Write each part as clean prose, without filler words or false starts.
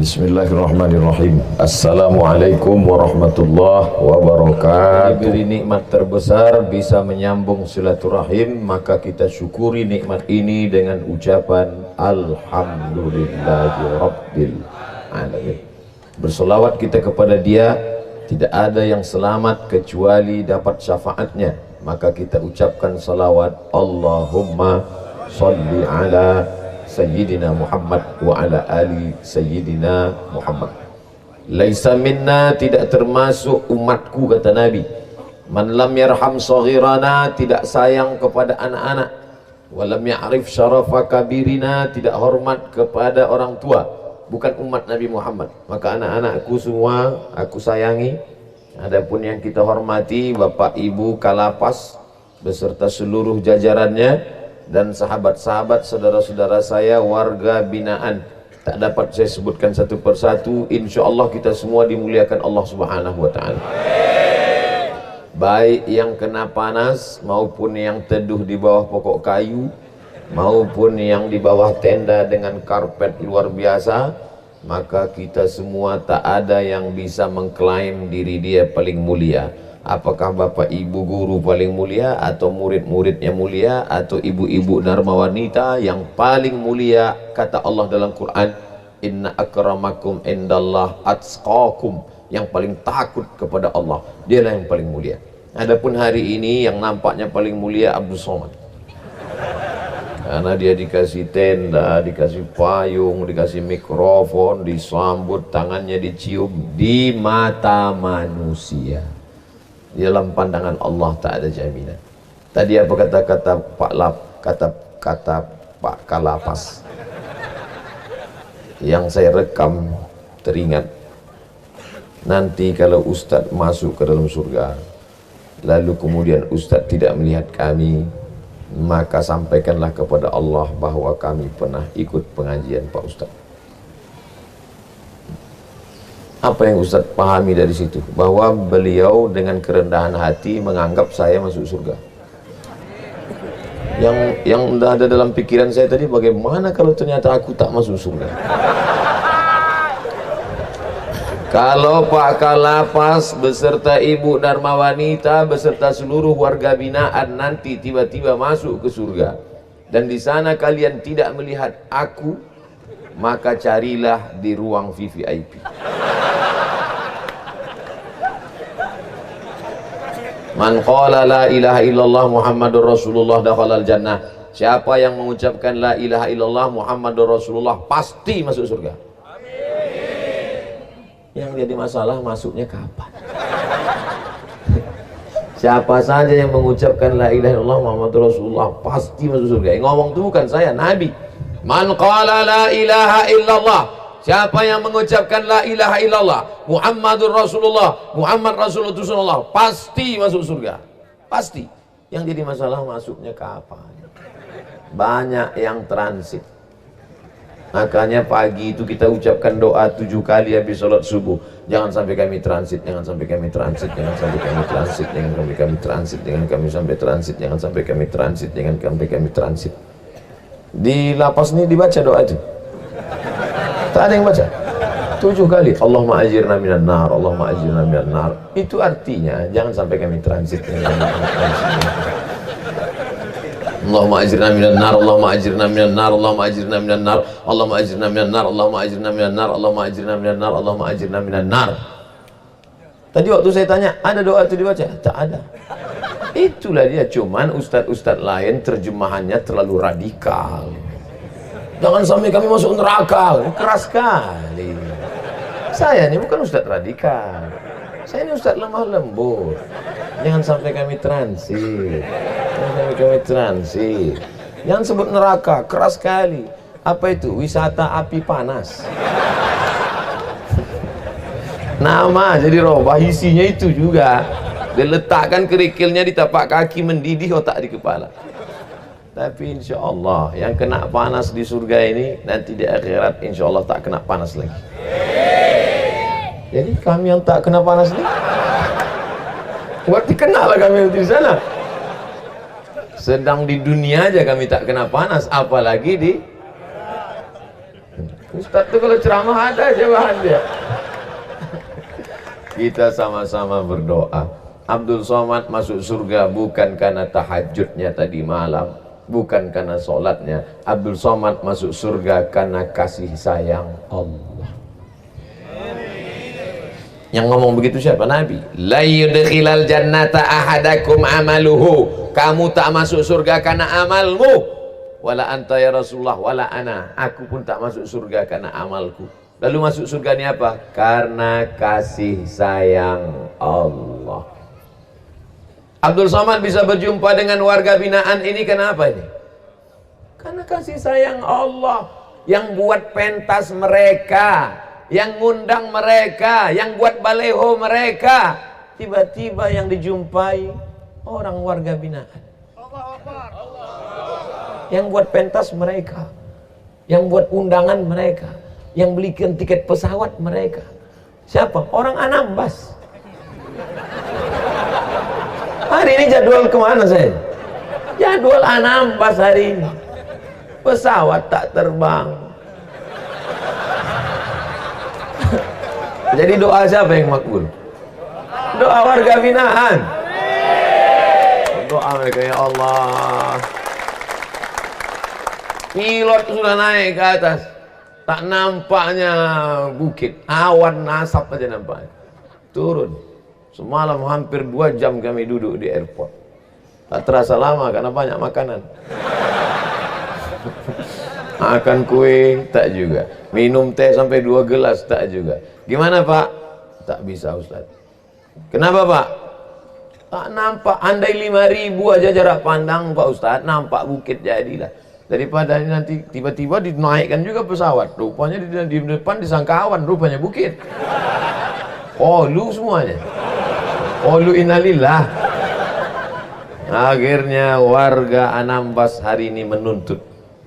Bismillahirrahmanirrahim. Assalamualaikum warahmatullahi wabarakatuh. Diberi nikmat terbesar bisa menyambung silaturahim, maka kita syukuri nikmat ini dengan ucapan Alhamdulillahirabbil alamin. Berselawat kita kepada Dia, tidak ada yang selamat kecuali dapat syafaatnya. Maka kita ucapkan salawat Allahumma sholli ala Sayyidina Muhammad wa ala ali Sayyidina Muhammad. Laisa minna, tidak termasuk umatku, kata Nabi. Man lam yarham saghirana, tidak sayang kepada anak-anak. Wa lam ya'rif syarafa kabirina, tidak hormat kepada orang tua, bukan umat Nabi Muhammad. Maka anak-anakku semua aku sayangi. Adapun yang kita hormati Bapak Ibu Kalapas beserta seluruh jajarannya dan sahabat-sahabat, saudara-saudara saya, warga binaan, tak dapat saya sebutkan satu persatu. Insya Allah kita semua dimuliakan Allah Subhanahu wa Ta'ala. Baik yang kena panas maupun yang teduh di bawah pokok kayu, maupun yang di bawah tenda dengan karpet luar biasa, maka kita semua tak ada yang bisa mengklaim diri dia paling mulia. Apakah bapak ibu guru paling mulia, atau murid-muridnya mulia, atau ibu-ibu dharma wanita yang paling mulia? Kata Allah dalam Quran, inna akramakum indallah atqakum, yang paling takut kepada Allah, dialah yang paling mulia. Adapun hari ini yang nampaknya paling mulia Abdul Somad, karena dia dikasih tenda, dikasih payung, dikasih mikrofon, disambut, tangannya dicium di mata manusia. Di dalam pandangan Allah tak ada jaminan. Tadi apa kata Pak Kalapas yang saya rekam teringat. Nanti kalau Ustadz masuk ke dalam surga, lalu kemudian Ustadz tidak melihat kami, maka sampaikanlah kepada Allah bahwa kami pernah ikut pengajian Pak Ustadz. Apa yang Ustadz pahami dari situ? Bahwa beliau dengan kerendahan hati menganggap saya masuk surga. Yang ada dalam pikiran saya tadi, bagaimana kalau ternyata aku tak masuk surga? Kalau Pak Kalapas beserta Ibu Dharma Wanita beserta seluruh warga binaan nanti tiba-tiba masuk ke surga, dan di sana kalian tidak melihat aku, maka carilah di ruang VVIP. Man qala la ilaha illallah Muhammadur Rasulullah dakhalal jannah. Siapa yang mengucapkan la ilaha illallah Muhammadur Rasulullah pasti masuk surga. Amin. Yang jadi masalah masuknya kapan? Siapa saja yang mengucapkan la ilaha illallah Muhammadur Rasulullah pasti masuk surga. Yang ngomong itu bukan saya, Nabi. Man qala la ilaha illallah, siapa yang mengucapkan la ilaha illallah Muhammadur Rasulullah, Muhammad Rasulullah, pasti masuk surga. Pasti. Yang jadi masalah masuknya kapan? Banyak yang transit. Makanya pagi itu kita ucapkan doa 7 kali habis sholat subuh. Jangan sampai kami transit, jangan sampai kami transit, jangan sampai kami transit, jangan sampai kami transit, jangan kami sampai transit, jangan sampai kami transit, jangan sampai kami transit. Di lapas ini dibaca doa itu. Tak ada yang baca 7 kali. Allahumma ajirna minan nar, Allahumma ajirna minan nar. Itu artinya jangan sampai kami transit. Allahumma ajirna minan nar, Allahumma ajirna minan nar, Allahumma ajirna minan nar, Allahumma ajirna minan nar, Allahumma ajirna minan nar, Allahumma ajirna minan nar, Allahumma ajirna minan nar. Tadi waktu saya tanya, ada doa itu dibaca? Tak ada. Itulah dia, cuman ustadz-ustadz lain terjemahannya terlalu radikal. Jangan sampai kami masuk neraka, keras sekali. Saya ini bukan ustadz radikal, saya ini ustadz lemah lembut. Jangan sampai kami transit, jangan sampai kami transit. Jangan sebut neraka, keras sekali. Apa itu? Wisata api panas. Nama jadi robah, isinya itu juga. Diletakkan kerikilnya di tapak kaki, mendidih otak di kepala. Tapi insya Allah yang kena panas di surga ini nanti di akhirat insya Allah tak kena panas lagi. Jadi kami yang tak kena panas ini, berarti kena lah kami di sana. Sedang di dunia aja kami tak kena panas, apalagi di Ustaz tuh kalau ceramah ada aja bahan dia. Kita sama-sama berdoa. Abdul Somad masuk surga bukan karena tahajudnya tadi malam, bukan karena sholatnya. Abdul Somad masuk surga karena kasih sayang Allah. Yang ngomong begitu siapa? Nabi. La yudkhilal jannata ahadakum amaluhu. Kamu tak masuk surga karena amalmu. Wala anta ya Rasulullah, wala ana. Aku pun tak masuk surga karena amalku. Lalu masuk surga ini apa? Karena kasih sayang Allah. Abdul Somad bisa berjumpa dengan warga binaan ini kenapa ini? Karena kasih sayang Allah yang buat pentas mereka, yang ngundang mereka, yang buat baleho mereka. Tiba-tiba yang dijumpai orang warga binaan. Yang buat pentas mereka, yang buat undangan mereka, yang belikan tiket pesawat mereka. Siapa? Orang Anambas. Hari ini jadwal kemana saya? Jadwal Anambas hari ini. Pesawat tak terbang. Jadi doa siapa yang makbul? Doa warga binaan. Doa mereka, ya Allah. Pilot sudah naik ke atas, tak nampaknya bukit, awan asap aja nampaknya. Turun. Semalam hampir 2 jam kami duduk di airport. Tak terasa lama karena banyak makanan. Makan kue tak juga, minum teh sampai 2 gelas tak juga. Gimana Pak? Tak bisa Ustaz. Kenapa Pak? Tak nampak. Andai 5.000 aja jarak pandang Pak Ustaz, nampak bukit jadilah. Daripada nanti tiba-tiba dinaikkan juga pesawat, rupanya di depan disangka awan, rupanya bukit. Oh lu semuanya. Oh lu innalillah. Akhirnya warga Anambas hari ini menuntut,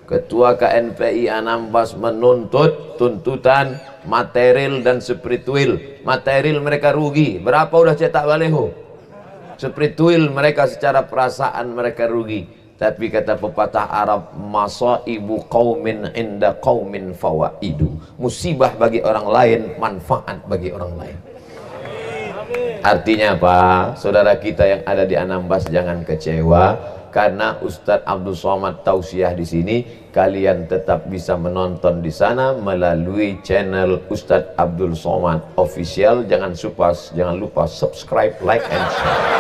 Ketua KNPI Anambas menuntut tuntutan material dan spiritual. Material mereka rugi, berapa udah cetak baleho? Spiritual mereka secara perasaan mereka rugi. Tapi kata pepatah Arab, masaibu qaumin inda qaumin fawaidu. Musibah bagi orang lain, manfaat bagi orang lain. Artinya apa? Saudara kita yang ada di Anambas jangan kecewa karena Ustadz Abdul Somad tausiah di sini. Kalian tetap bisa menonton di sana melalui channel Ustadz Abdul Somad official. Jangan lupa subscribe, like, and share.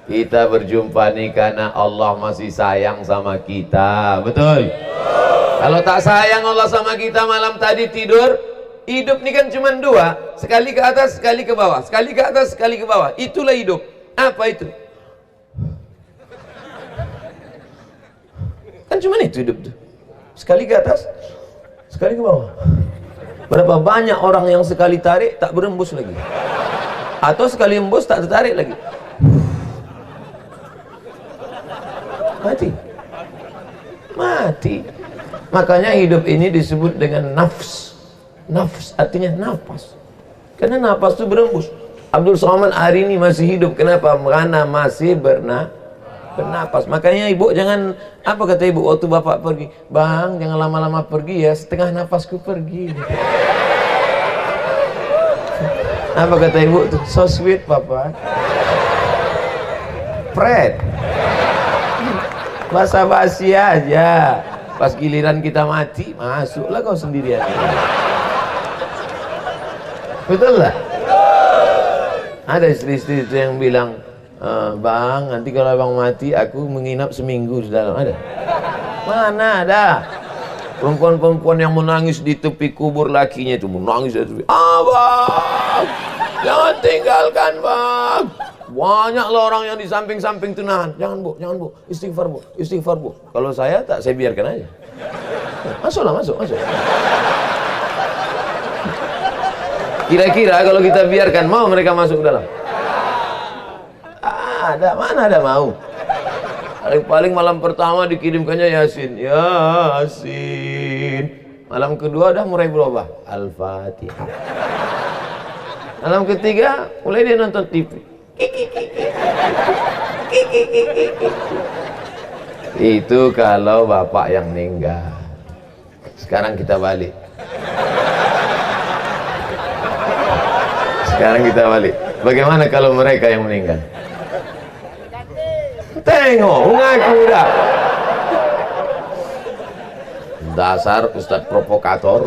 Kita berjumpa nih karena Allah masih sayang sama kita, betul? Kalau tak sayang Allah sama kita, malam tadi tidur, hidup nih kan cuma 2, sekali ke atas, sekali ke bawah, sekali ke atas, sekali ke bawah. Itulah hidup. Apa itu? Kan cuma itu hidup tuh. Sekali ke atas, sekali ke bawah. Berapa banyak orang yang sekali tarik tak berembus lagi, atau sekali embus tak tertarik lagi. Mati. Makanya hidup ini disebut dengan nafs. Nafs artinya nafas, karena nafas itu berembus. Abdul Somad hari ini masih hidup. Kenapa? Karena masih bernapas. Makanya ibu jangan, apa kata ibu waktu bapak pergi, bang jangan lama-lama pergi ya, setengah nafasku pergi. Apa kata ibu tuh? So sweet papa. Fred, basa-basi aja. Pas giliran kita mati, masuklah kau sendirian. Betul lah? Ada istri-istri itu yang bilang, bang, nanti kalau abang mati, aku menginap seminggu di dalam. Ada? Mana ada? Perempuan-perempuan yang menangis di tepi kubur lakinya itu, menangis di tepi. Abang, jangan tinggalkan bang. Banyaklah orang yang di samping-samping itu nahan. Jangan bu, istighfar bu, istighfar bu. Kalau saya tak, saya biarkan aja. Masuklah, masuk. Kira-kira kalau kita biarkan, mau mereka masuk ke dalam? Mana ada mau. Paling malam pertama dikirimkannya Yasin. Malam kedua udah mulai berubah. Al-Fatihah. Malam ketiga mulai dia nonton TV. Itu kalau bapak yang meninggal. Sekarang kita balik. Sekarang kita balik. Bagaimana kalau mereka yang meninggal? Tengok, ngaku dah. Dasar Ustadz provokator.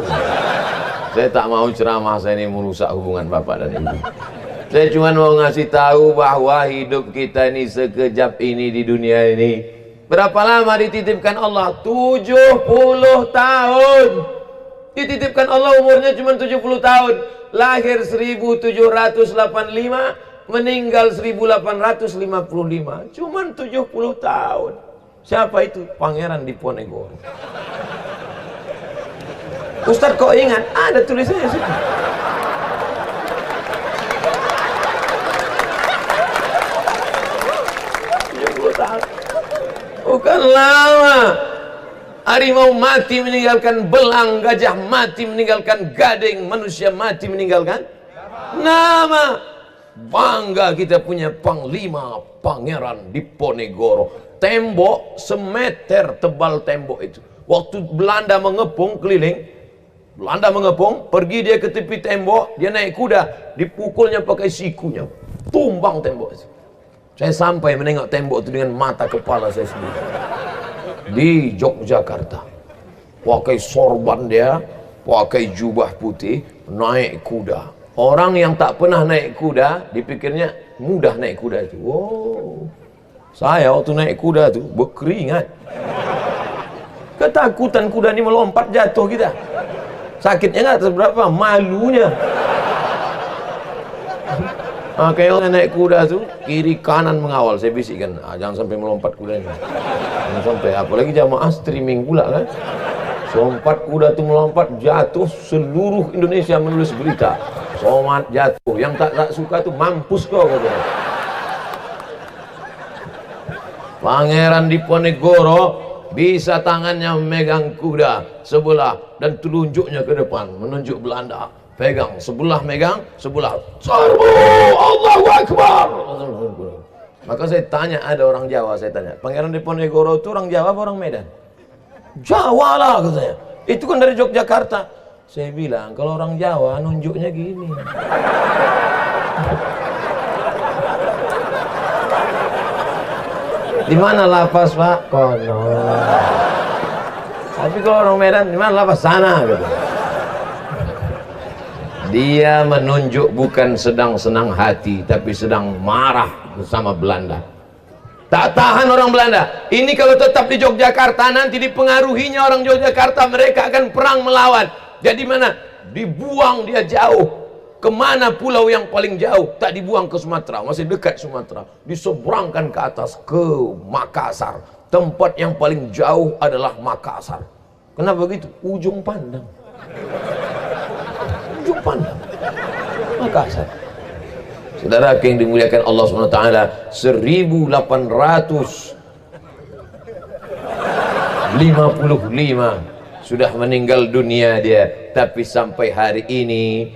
Saya tak mau ceramah saya ini merusak hubungan bapak dan ibu. Saya cuma mau ngasih tahu bahwa hidup kita ini sekejap ini di dunia ini. Berapa lama dititipkan Allah? 70 tahun. Dititipkan Allah umurnya cuma 70 tahun. Lahir 1785, meninggal 1855. Cuman 70 tahun. Siapa itu? Pangeran Diponegoro. Ustadz kok ingat? Ada tulisannya sih. Bukan lama. Harimau mati meninggalkan belang, gajah mati meninggalkan gading, manusia mati meninggalkan nama. Bangga kita punya panglima Pangeran Diponegoro. Tembok semeter tebal tembok itu. Waktu Belanda mengepung keliling, Belanda mengepung, pergi dia ke tepi tembok, dia naik kuda, dipukulnya pakai sikunya, tumbang tembok itu. Saya sampai menengok tembok itu dengan mata kepala saya sendiri. Di Yogyakarta, pakai sorban dia, pakai jubah putih, naik kuda. Orang yang tak pernah naik kuda, dipikirnya mudah naik kuda itu. Wow, saya waktu naik kuda itu berkeringat. Ketakutan kuda ini melompat jatuh kita. Sakitnya nggak seberapa, malunya. Kayak orang naik kuda tuh kiri kanan mengawal, saya bisikkan, jangan sampai melompat kudanya, jangan sampai, apalagi jamaah streaming pula kan, sompat kuda tuh melompat jatuh, seluruh Indonesia menulis berita, somat jatuh, yang tak suka tuh mampus kau katanya. Pangeran Diponegoro bisa tangannya memegang kuda sebelah dan telunjuknya ke depan menunjuk Belanda. Pegang, sebelah megang, sebelah serbu, Allahu Akbar. Maka saya tanya, ada orang Jawa, saya tanya, Pangeran Diponegoro itu orang Jawa apa orang Medan? Jawa lah katanya. Itu kan dari Yogyakarta. Saya bilang, kalau orang Jawa nunjuknya gini. Di mana lapas Pak? Kono. Tapi kalau orang Medan, di mana lapas? Sana gitu. Dia menunjuk bukan sedang senang hati, tapi sedang marah bersama Belanda. Tak tahan orang Belanda. Ini kalau tetap di Yogyakarta, nanti dipengaruhinya orang Yogyakarta, mereka akan perang melawan. Jadi mana? Dibuang dia jauh. Kemana pulau yang paling jauh? Tak dibuang ke Sumatera, masih dekat Sumatera. Diseberangkan ke atas, ke Makassar. Tempat yang paling jauh adalah Makassar. Kenapa begitu? Ujung pandang. Ujung pandang Makassar. Saudara yang dimuliakan Allah SWT, 1855 sudah meninggal dunia dia, tapi sampai hari ini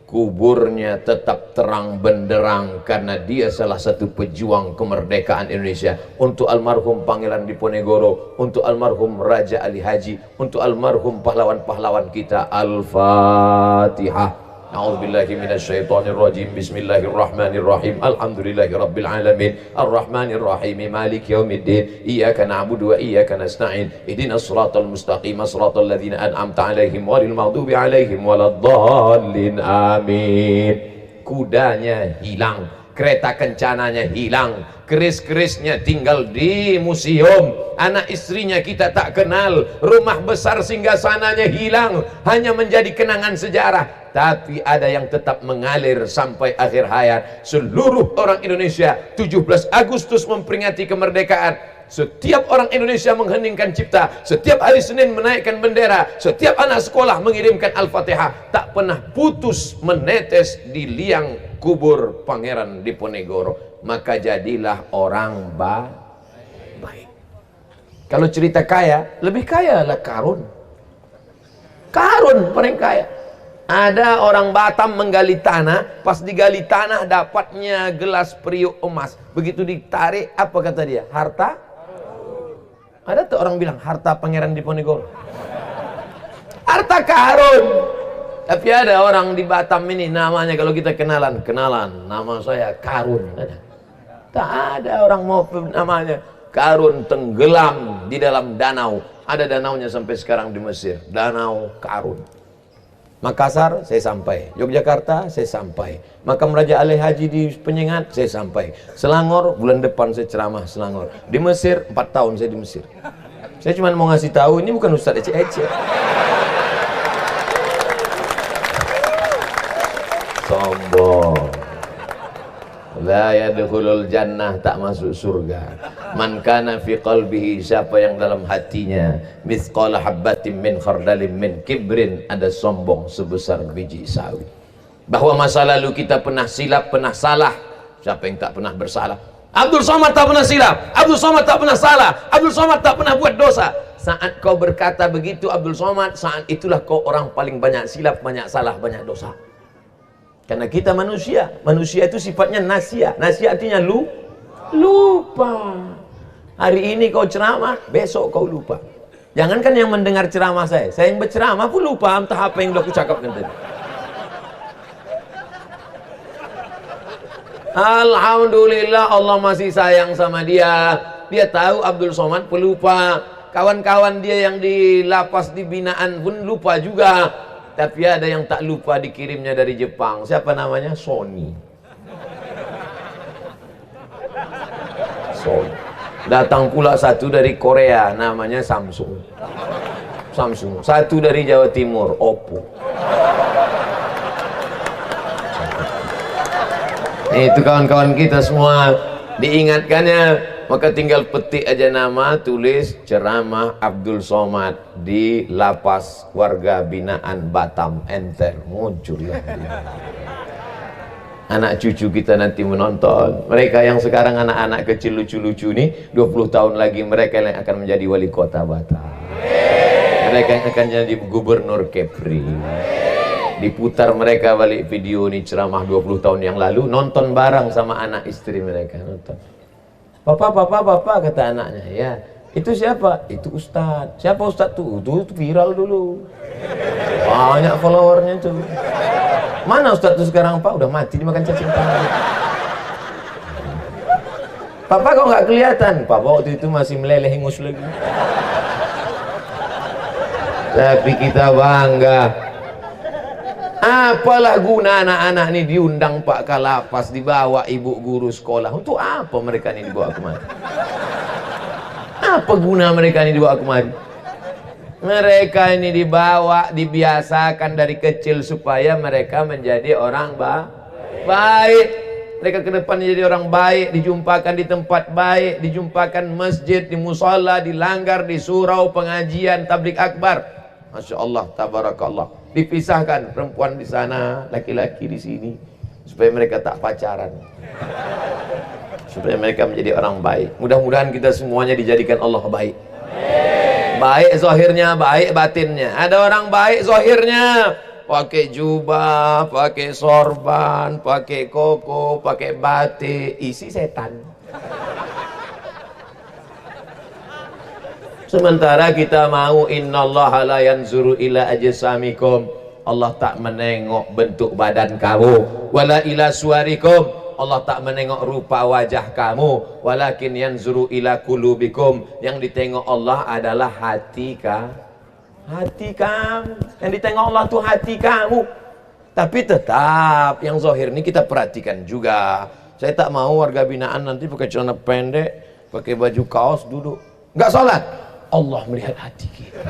kuburnya tetap terang benderang karena dia salah satu pejuang kemerdekaan Indonesia. Untuk almarhum Pangeran Diponegoro, untuk almarhum Raja Ali Haji, untuk almarhum pahlawan-pahlawan kita. Al-Fatihah. A'udzubillahi minasyaitonirrajim. Bismillahirrahmanirrahim. Alhamdulillahi rabbil alamin. Arrahmanirrahim. Maliki yaumiddin. Iyyaka na'budu wa iyyaka nasta'in. Ihdinas siratal mustaqim. Siratal ladzina an'amta 'alaihim ghairil maghdubi 'alaihim waladdallin. Amin. Kudanya hilang, kereta kencananya hilang, keris-kerisnya tinggal di museum, anak istrinya kita tak kenal, rumah besar singgasananya hilang, hanya menjadi kenangan sejarah. Tapi ada yang tetap mengalir sampai akhir hayat. Seluruh orang Indonesia 17 Agustus memperingati kemerdekaan. Setiap orang Indonesia mengheningkan cipta, setiap hari Senin menaikkan bendera, setiap anak sekolah mengirimkan Al-Fatihah. Tak pernah putus menetes di liang kubur Pangeran Diponegoro. Maka jadilah orang baik. Kalau cerita kaya, lebih kaya adalah Karun. Karun paling kaya. Ada orang Batam menggali tanah, pas digali tanah dapatnya gelas periuk emas. Begitu ditarik, apa kata dia? Harta Ada tuh orang bilang harta pangeran Diponegoro, harta karun. Tapi ada orang di Batam ini namanya, kalau kita kenalan, nama saya Karun. Tak ada orang mau namanya Karun, tenggelam di dalam danau. Ada danaunya sampai sekarang di Mesir, Danau Karun. Makassar saya sampai, Yogyakarta saya sampai, Makam Raja Ali Haji di Penyengat saya sampai, Selangor bulan depan saya ceramah Selangor. Di Mesir 4 tahun saya di Mesir. Saya cuma mau ngasih tahu, ini bukan Ustadz ece-ece. Sombong. La yadkhulul jannah, tak masuk surga. Man kana fi qalbihi, siapa yang dalam hatinya mithqala habbatin min khardalin min kibrin, ada sombong sebesar biji sawi. Bahwa masa lalu kita pernah silap, pernah salah. Siapa yang tak pernah bersalah? Abdul Somad tak pernah silap, Abdul Somad tak pernah salah, Abdul Somad tak pernah buat dosa. Saat kau berkata begitu Abdul Somad, saat itulah kau orang paling banyak silap, banyak salah, banyak dosa. Karena kita manusia, manusia itu sifatnya nasia. Nasia artinya lupa. Hari ini kau ceramah, besok kau lupa. Jangankan yang mendengar ceramah saya yang berceramah pun lupa entah apa yang udah aku cakapkan tadi. Alhamdulillah Allah masih sayang sama dia. Dia tahu Abdul Somad pelupa. Kawan-kawan dia yang di lapas di binaan pun lupa juga. Tapi ada yang tak lupa dikirimnya dari Jepang. Siapa namanya? Sony. Datang pula satu dari Korea, namanya Samsung. Satu dari Jawa Timur, Oppo. Itu kawan-kawan kita semua diingatkannya. Maka tinggal petik aja nama, tulis ceramah Abdul Somad di lapas warga binaan Batam, enter, muncullah dia. Anak cucu kita nanti menonton. Mereka yang sekarang anak-anak kecil lucu-lucu nih, 20 tahun lagi mereka yang akan menjadi wali kota Batam. Mereka yang akan jadi gubernur Kepri. Diputar mereka balik video nih ceramah 20 tahun yang lalu, nonton bareng sama anak istri mereka, nonton. Papa, kata anaknya, ya. Itu siapa? Itu Ustadz. Siapa Ustadz tuh? Itu viral dulu. Banyak followernya tuh. Mana Ustadz tuh sekarang, Pak? Udah mati dimakan cacing tanah. Papa kok nggak kelihatan? Papa waktu itu masih meleleh ingus lagi. Tapi kita bangga. Apalah guna anak-anak ini diundang Pak Kalapas, dibawa ibu guru sekolah. Untuk apa mereka ini dibawa kemari? Apa guna mereka ini dibawa kemari? Mereka ini dibawa, dibiasakan dari kecil supaya mereka menjadi orang baik. Mereka ke depan jadi orang baik, dijumpakan di tempat baik, dijumpakan masjid, di musola, di langgar, di surau, pengajian, tablik akbar. Masya Allah, tabarakallah. Dipisahkan perempuan di sana, laki-laki di sini, supaya mereka tak pacaran, supaya mereka menjadi orang baik. Mudah-mudahan kita semuanya dijadikan Allah baik. Baik zahirnya, baik batinnya. Ada orang baik zahirnya, pakai jubah, pakai sorban, pakai koko, pakai batik, isi setan. Sementara kita mau innallaha la yanzuru ila ajsamikum, Allah tak menengok bentuk badan kamu, wala ila suwarikum, Allah tak menengok rupa wajah kamu, walakin yanzuru ila qulubikum, yang ditengok Allah adalah hati kamu. Yang ditengok Allah tuh hati kamu. Tapi tetap yang zahir ini kita perhatikan juga. Saya tak mau warga binaan nanti pakai celana pendek, pakai baju kaos, duduk nggak sholat. Allah melihat hati kita.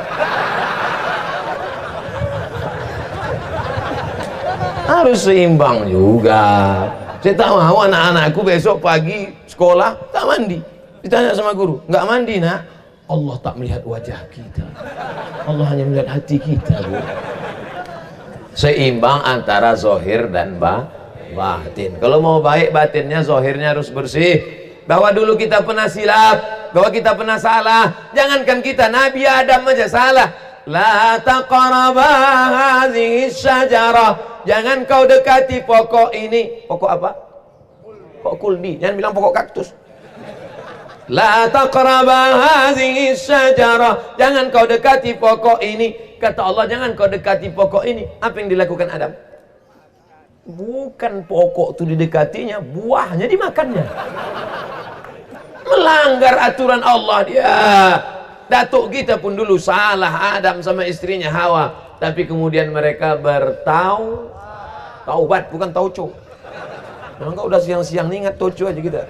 Harus seimbang juga. Saya tak mau anak-anakku besok pagi sekolah tak mandi. Ditanya sama guru, nggak mandi nak? Allah tak melihat wajah kita. Allah hanya melihat hati kita, Bu. Seimbang antara zahir dan batin. Kalau mau baik batinnya, zahirnya harus bersih. Bahwa dulu kita pernah silap, bahwa kita pernah salah. Jangankan kita, Nabi Adam aja salah. La taqraba hadhihi syajarah, jangan kau dekati pokok ini. Pokok apa? Pokok kuldi. Jangan bilang pokok kaktus. La taqraba hadhihi syajarah, jangan kau dekati pokok ini. Kata Allah, jangan kau dekati pokok ini. Apa yang dilakukan Adam? Bukan pokok itu didekatinya, buahnya dimakannya. Melanggar aturan Allah dia. Datuk kita pun dulu salah, Adam sama istrinya Hawa. Tapi kemudian mereka taubat, bukan tauco. Memang kau udah siang-siang nih ingat tauco aja kita.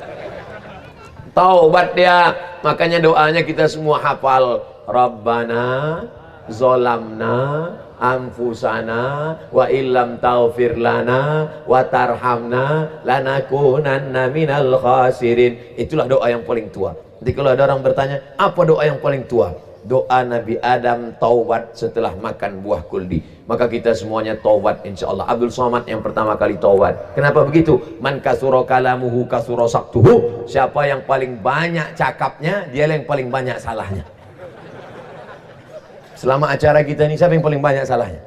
Taubat dia. Makanya doanya kita semua hafal. Rabbana zolamna anfusana wa illam taghfir lana wa tarhamna lanakunanna minal khasirin. Itulah doa yang paling tua. Jadi kalau ada orang bertanya, apa doa yang paling tua? Doa Nabi Adam taubat setelah makan buah kuldi. Maka kita semuanya taubat insyaallah. Abdul Somad yang pertama kali taubat. Kenapa begitu? Man kasura kalamuhu kasura saktuhu. Siapa yang paling banyak cakapnya, dia yang paling banyak salahnya. Selama acara kita ini, siapa yang paling banyak salahnya?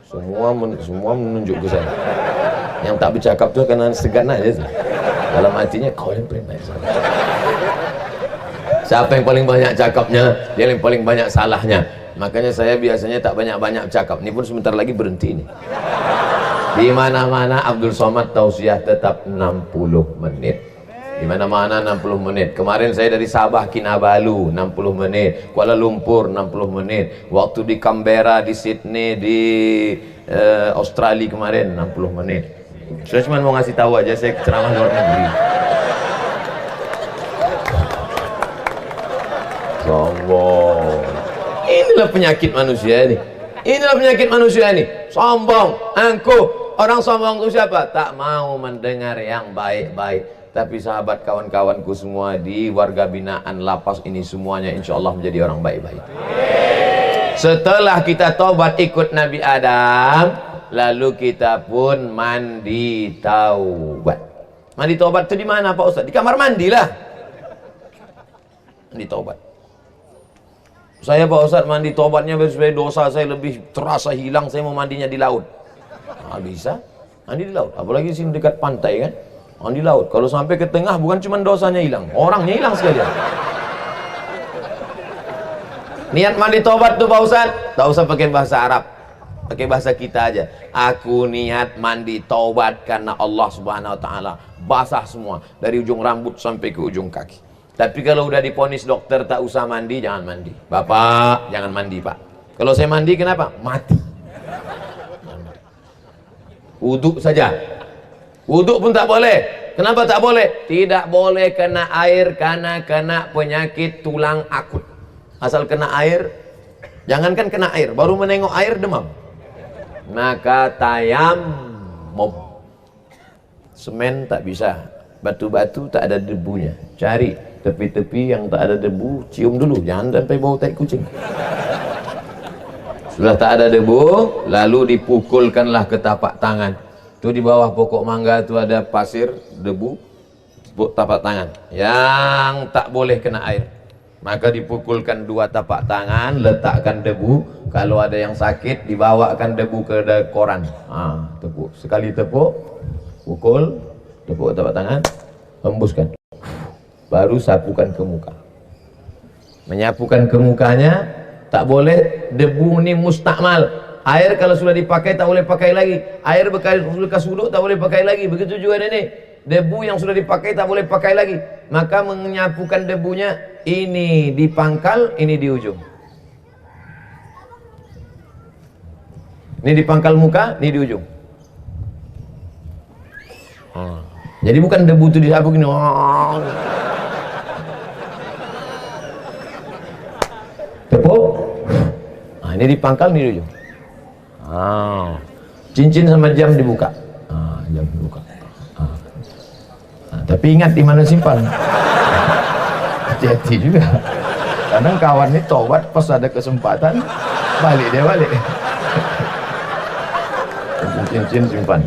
Semua menunjuk ke saya. Yang tak bercakap tu kena segan aja tu. Dalam hatinya, kau yang paling banyak salah. Siapa yang paling banyak cakapnya, dia yang paling banyak salahnya. Makanya saya biasanya tak banyak-banyak cakap. Ini pun sebentar lagi berhenti ini. Di mana-mana Abdul Somad tausiah tetap 60 menit. Di mana-mana 60 menit. Kemarin saya dari Sabah Kinabalu 60 menit, Kuala Lumpur 60 menit, waktu di Canberra, di Sydney, di Australia kemarin 60 menit. Saya cuma mau ngasih tahu aja, saya ceramah luar negeri. Sombong. Inilah penyakit manusia ini. Inilah penyakit manusia ini. Sombong, angkuh. Orang sombong itu siapa? Tak mau mendengar yang baik-baik. Tapi sahabat kawan-kawanku semua di warga binaan lapas ini semuanya insya Allah menjadi orang baik-baik. Setelah kita tobat ikut Nabi Adam, lalu kita pun mandi taubat. Mandi taubat itu di mana Pak Ustaz? Di kamar mandi lah. Mandi taubat. Saya Pak Ustaz mandi taubatnya supaya dosa saya lebih terasa hilang, saya mau mandinya di laut. Nah, bisa mandi di laut, apalagi sini dekat pantai kan. Mandi laut, kalau sampai ke tengah bukan cuma dosanya hilang, orangnya hilang sekalian. Niat mandi taubat tuh Pak Ustaz, tak usah pakai bahasa Arab, pakai bahasa kita aja. Aku niat mandi taubat karena Allah Subhanahu Wa Taala. Basah semua dari ujung rambut sampai ke ujung kaki. Tapi kalau udah diponis dokter tak usah mandi, jangan mandi. Bapak jangan mandi Pak. Kalau saya mandi kenapa? Mati. Wudhu saja. Wudhu pun tak boleh. Kenapa tak boleh? Tidak boleh kena air karena kena penyakit tulang akut. Asal kena air, jangankan kena air, baru menengok air demam. Maka tayammum. Semen tak bisa, batu-batu tak ada debunya. Cari tepi-tepi yang tak ada debu, cium dulu, jangan sampai bau tai kucing. Sudah tak ada debu, lalu dipukulkanlah ke tapak tangan. Itu di bawah pokok mangga itu ada pasir, debu, tapak tangan yang tak boleh kena air. Maka dipukulkan dua tapak tangan, letakkan debu. Kalau ada yang sakit, dibawakan debu ke koran. Tepuk sekali, tepuk, pukul, tepuk tapak tangan, hembuskan, baru sapukan ke muka. Menyapukan ke mukanya, tak boleh debu ini mustakmal. Air kalau sudah dipakai tak boleh pakai lagi. Air bekas wuduk tak boleh pakai lagi. Begitu juga ini, debu yang sudah dipakai tak boleh pakai lagi. Maka menyapukan debunya, ini di pangkal, ini di ujung. Ini di pangkal muka, ini di ujung. Jadi bukan debu itu disapu gini. Tepuk. Ini di pangkal, ini di ujung. Cincin sama jam dibuka. Jam dibuka. Tapi ingat di mana simpan. Hati-hati juga. Kadang kawan ini tobat pas ada kesempatan balik dia balik. Cincin simpan.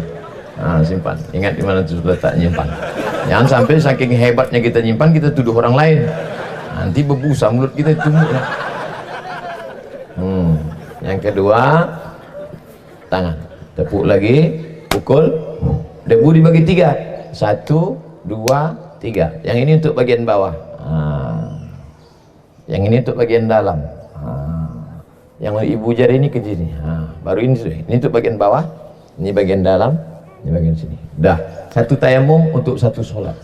Simpan. Ingat di mana tuh letak nyimpan. Jangan sampai saking hebatnya kita nyimpan kita tuduh orang lain. Nanti berbusa mulut kita tumbuk. Yang kedua, tangan, tepuk lagi, pukul, debu dibagi 3, 1, 2, 3. Yang ini untuk bagian bawah. Yang ini untuk bagian dalam. Yang ibu jari ini ke sini. Baru ini sudah. Ini untuk bagian bawah, ini bagian dalam, ini bagian sini. Dah, satu tayamum untuk satu sholat.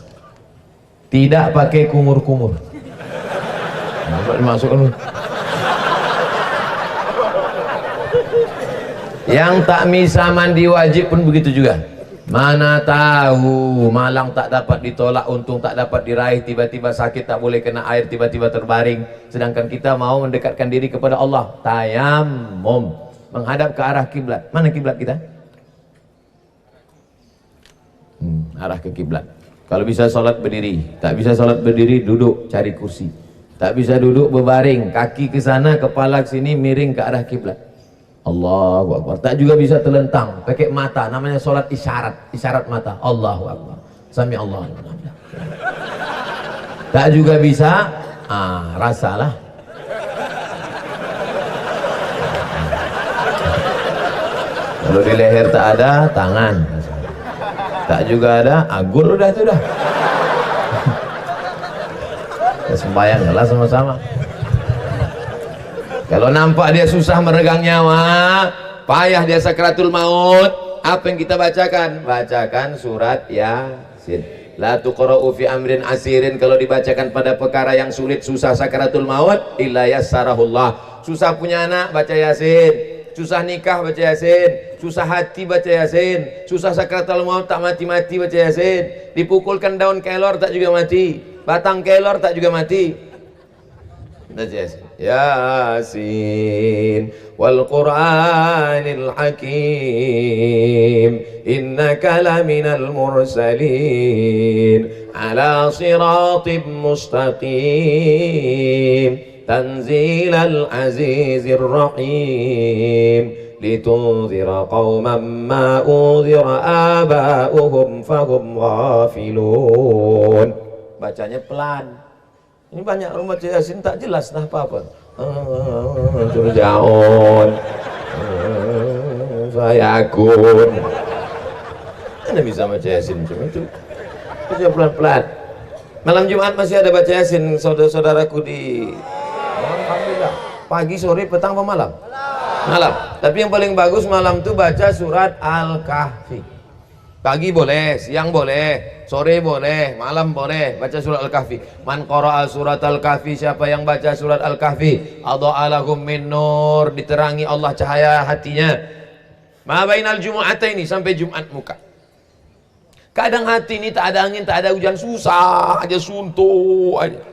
Tidak pakai kumur-kumur. Dimasukkan. Yang tak bisa mandi wajib pun begitu juga. Mana tahu malang tak dapat ditolak, untung tak dapat diraih, tiba-tiba sakit tak boleh kena air, tiba-tiba terbaring, sedangkan kita mau mendekatkan diri kepada Allah. Tayammum, menghadap ke arah kiblat. Mana kiblat kita? Arah ke kiblat. Kalau bisa sholat berdiri, tak bisa sholat berdiri, duduk cari kursi. Tak bisa duduk berbaring, kaki ke sana, kepala ke sini, miring ke arah kiblat. Allahu Akbar. Tak juga bisa terlentang, pakai mata, namanya sholat isyarat, isyarat mata. Allahu Akbar. Sami Allah. Tak juga bisa, rasalah. Kalau di leher tak ada, tangan. Tak juga ada, agur udah itu dah. Ya, sembahyang lah sama-sama. Kalau nampak dia susah meregang nyawa, payah dia sakratul maut, apa yang kita bacakan? Bacakan surat Yasin. La tuqra'u fi amrin asirin, kalau dibacakan pada perkara yang sulit, susah sakratul maut, illa yassarahullah. Susah punya anak, baca Yasin. Susah nikah, baca Yasin. Susah hati, baca Yasin. Susah sakratul maut, tak mati-mati, baca Yasin. Dipukulkan daun kelor, tak juga mati. Batang kelor, tak juga mati. Yasin wal Qur'anil Hakim innaka laminal mursalin ala siratim mustaqim tanzilal azizir rahim litunzira qauman ma unzira aba'uhum fahum ghafilun. Bacanya pelan. Ini banyak orang baca Yasin tak jelas dah apa-apa. Turjaun, fayakun. Mana bisa baca Yasin cuma itu? Baca pelan-pelan. Malam Jumat masih ada baca Yasin saudara-saudaraku di. Alhamdulillah. Pagi, sore, petang, apa malam? Malam. Tapi yang paling bagus malam tu baca surat Al-Kahfi. Pagi boleh, siang boleh, sore boleh, malam boleh baca surat Al-Kahfi. Man qara'a surat Al-Kahfi, siapa yang baca surat Al-Kahfi, adha'a lahum min nur, diterangi Allah cahaya hatinya. Ma bainal jumu'ataini, sampai Jumat muka. Kadang hati ini tak ada angin, tak ada hujan, susah aja, suntuk aja.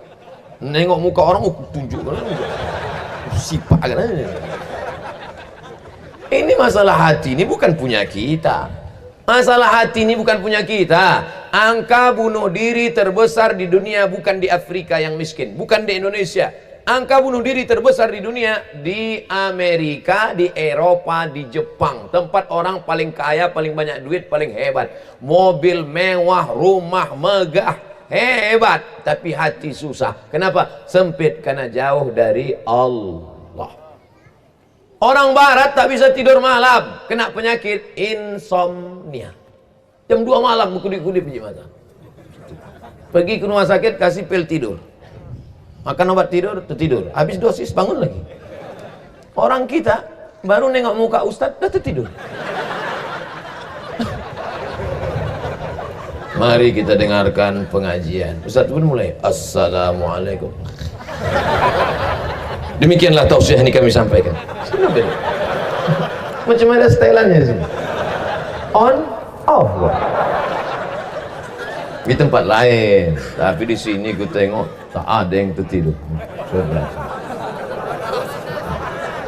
Nengok muka orang, tunjuk sipak kan. Ini masalah hati ini bukan punya kita. Masalah hati ini bukan punya kita. Angka bunuh diri terbesar di dunia bukan di Afrika yang miskin, bukan di Indonesia. Angka bunuh diri terbesar di dunia di Amerika, di Eropa, di Jepang. Tempat orang paling kaya, paling banyak duit, paling hebat. Mobil mewah, rumah megah, hebat. Tapi hati susah. Kenapa? Sempit, karena jauh dari Allah. Orang barat tak bisa tidur malam, kena penyakit insomnia. Jam 2 malam berkedip-kedip biji mata. Pergi ke rumah sakit, kasih pil tidur. Makan obat tidur, tertidur. Habis dosis bangun lagi. Orang kita baru nengok muka ustaz, dah tertidur. Mari kita dengarkan pengajian. Ustaz pun mulai. Assalamualaikum. Demikianlah tausiah ini kami sampaikan. Macam mana stylannya di sini? On, off. Di tempat lain, tapi di sini ku tengok tak ada yang tertidur.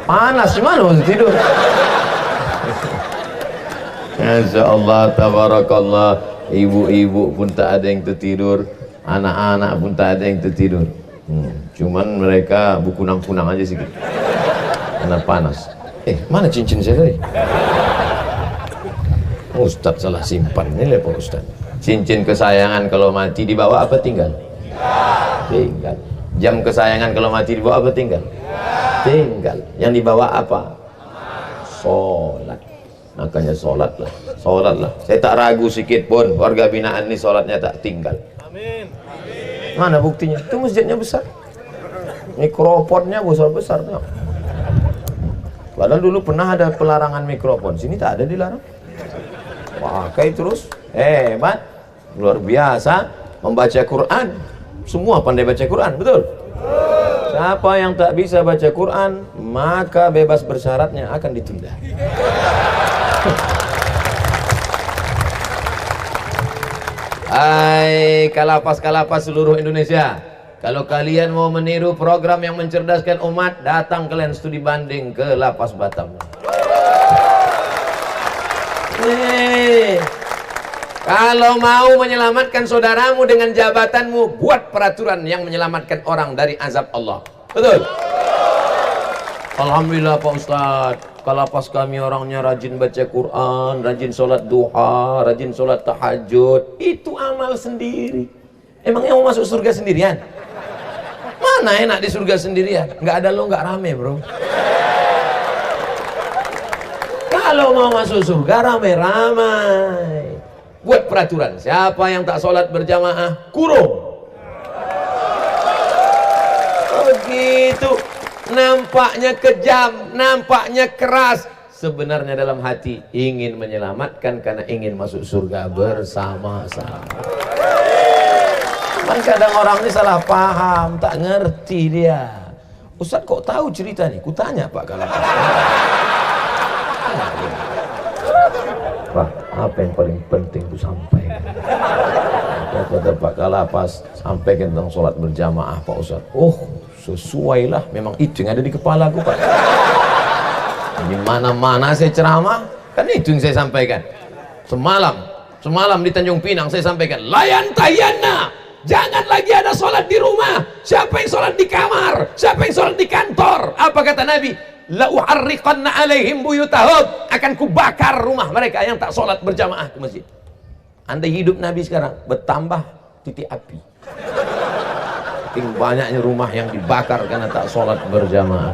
Panas, gimana mau tidur? Masya Allah, tabarakallah. Ibu-ibu pun tak ada yang tertidur, anak-anak pun tak ada yang tertidur. Cuman mereka berkunang-kunang aja sedikit karena panas. Mana cincin saya tadi? Ustadz salah simpan. Ini Pak Ustadz. Cincin kesayangan kalau mati dibawa apa tinggal? Tinggal. Jam kesayangan kalau mati dibawa apa tinggal? Tinggal. Yang dibawa apa? Sholat. Makanya sholatlah. Sholatlah. Saya tak ragu sedikit pun warga binaan ini sholatnya tak tinggal. Mana buktinya? Itu masjidnya besar, mikrofonnya besar-besar. Padahal dulu pernah ada pelarangan mikrofon, sini tak ada dilarang. Pakai terus, hebat, luar biasa. Membaca Quran, semua pandai baca Quran, betul? Siapa yang tak bisa baca Quran, maka bebas bersyaratnya akan ditunda. Hai kalapas-kalapas seluruh Indonesia, kalau kalian mau meniru program yang mencerdaskan umat, datang kalian studi banding ke Lapas Batam. Kalau mau menyelamatkan saudaramu dengan jabatanmu, buat peraturan yang menyelamatkan orang dari azab Allah. Betul? Alhamdulillah Pak Ustadz, kalapas kami orangnya rajin baca Quran, rajin sholat duha, rajin sholat tahajud. Itu amal sendiri. Emangnya mau masuk surga sendirian? Mana enak di surga sendirian? Nggak ada lo, nggak rame bro. Kalau mau masuk surga ramai-ramai. Buat peraturan, siapa yang tak sholat berjamaah, kurung. Begitu. Nampaknya kejam, nampaknya keras, sebenarnya dalam hati ingin menyelamatkan karena ingin masuk surga bersama-sama. Cuman kadang orang ini salah paham, tak ngerti dia. Ustaz kok tahu cerita nih? Kutanya Pak Kalapas. Pak, apa yang paling penting ku sampaikan? Kata Pak Kalapas, sampaikan tentang sholat berjamaah Pak Ustaz. Oh, sesuailah, memang itu yang ada di kepala aku Pak. Di mana-mana saya ceramah, kan itu yang saya sampaikan. Semalam di Tanjung Pinang saya sampaikan, layan tayana, jangan lagi ada sholat di rumah. Siapa yang sholat di kamar, siapa yang sholat di kantor, apa kata Nabi? La uharriqanna alaihim buyutahum, akan kubakar rumah mereka yang tak sholat berjamaah ke masjid. Anda hidup Nabi sekarang, bertambah titik api. Saking banyaknya rumah yang dibakar karena tak sholat berjamaah.